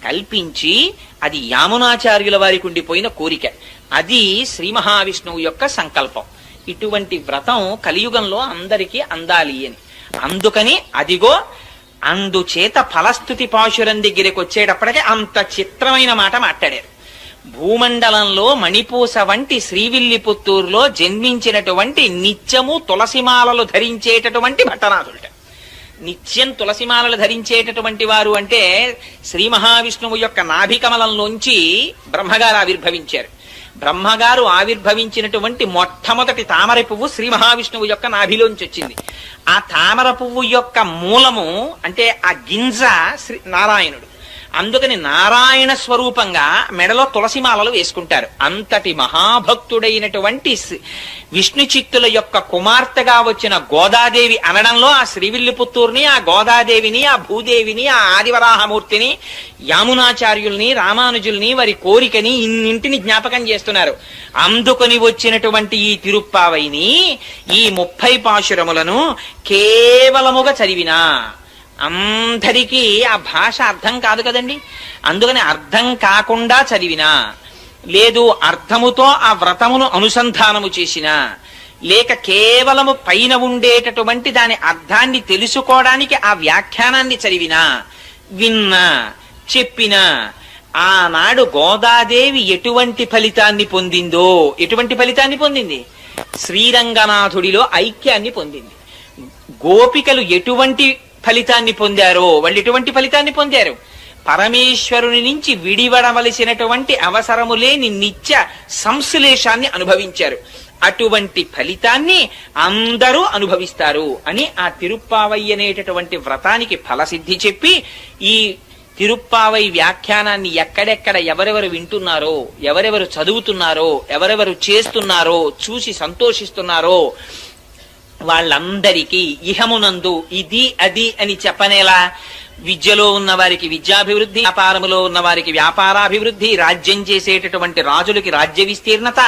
కల్పించి అది యామునాచార్యుల వారికి ఉండిపోయిన కోరిక, అది శ్రీ మహావిష్ణువు యొక్క సంకల్పం. ఇటువంటి వ్రతం కలియుగంలో అందరికీ అందాలి అని. అందుకని అదిగో అందుచేత ఫలస్థుతి పాశురం దగ్గరికి వచ్చేటప్పటికే అంత చిత్రమైన మాట మాట్లాడారు. భూమండలంలో మణిపూస వంటి శ్రీవిల్లిపుత్తూరులో జన్మించినటువంటి నిత్యము తులసిమాలలు ధరించేటటువంటి భట్టనాథులట. నిత్యం తులసిమాలలు ధరించేటటువంటి వారు అంటే శ్రీ మహావిష్ణువు యొక్క నాభికమలంలోంచి బ్రహ్మగారు ఆవిర్భవించారు. బ్రహ్మగారు ఆవిర్భవించినటువంటి మొట్టమొదటి తామర పువ్వు శ్రీ మహావిష్ణువు యొక్క నాభిలోంచి వచ్చింది. ఆ తామర పువ్వు యొక్క మూలము అంటే ఆ గింజ శ్రీ నారాయణుడు. అందుకని నారాయణ స్వరూపంగా మెడలో తులసిమాలలు వేసుకుంటారు. అంతటి మహాభక్తుడైనటువంటి విష్ణు చిత్తుల యొక్క కుమార్తెగా వచ్చిన గోదాదేవి అనడంలో ఆ శ్రీవిల్లిపుత్తూరుని, ఆ గోదాదేవిని, ఆ భూదేవిని, ఆ ఆదివరాహమూర్తిని, యామునాచార్యుల్ని, రామానుజుల్ని, వారి కోరికని ఇన్నింటిని జ్ఞాపకం చేస్తున్నారు. అందుకొని వచ్చినటువంటి ఈ తిరుప్పావైని ఈ 30 పాశురములను కేవలముగా చదివినా అందరికీ ఆ భాష అర్థం కాదు కదండి. అందుకని అర్థం కాకుండా చదివినా, లేదు అర్థముతో ఆ వ్రతమును అనుసంధానము చేసినా, లేక కేవలము పైన ఉండేటటువంటి దాని అర్థాన్ని తెలుసుకోవడానికి ఆ వ్యాఖ్యానాన్ని చదివినా, విన్నా, చెప్పినా, ఆనాడు గోదాదేవి ఎటువంటి ఫలితాన్ని పొందిందో, ఎటువంటి ఫలితాన్ని పొందింది? శ్రీరంగనాథుడిలో ఐక్యాన్ని పొందింది. గోపికలు ఎటువంటి ఫలితాన్ని పొందారో వాళ్ళు ఎటువంటి ఫలితాన్ని పొందారు? పరమేశ్వరుని నుంచి విడివడవలసినటువంటి అవసరము లేని నిత్య సంశ్లేషాన్ని అనుభవించారు. అటువంటి ఫలితాన్ని అందరూ అనుభవిస్తారు అని ఆ తిరుప్పావై అనేటటువంటి వ్రతానికి ఫలసిద్ధి చెప్పి, ఈ తిరుప్పావై వ్యాఖ్యానాన్ని ఎక్కడెక్కడ ఎవరెవరు వింటున్నారో, ఎవరెవరు చదువుతున్నారో, ఎవరెవరు చేస్తున్నారో, చూసి సంతోషిస్తున్నారో వాళ్ళందరికీ ఇహమునందు ఇది అది అని చెప్పనేలా విద్యలో ఉన్న వారికి విద్యాభివృద్ధి, వ్యాపారములో ఉన్న వారికి వ్యాపారాభివృద్ధి, రాజ్యం చేసేటటువంటి రాజులకి రాజ్య విస్తీర్ణత,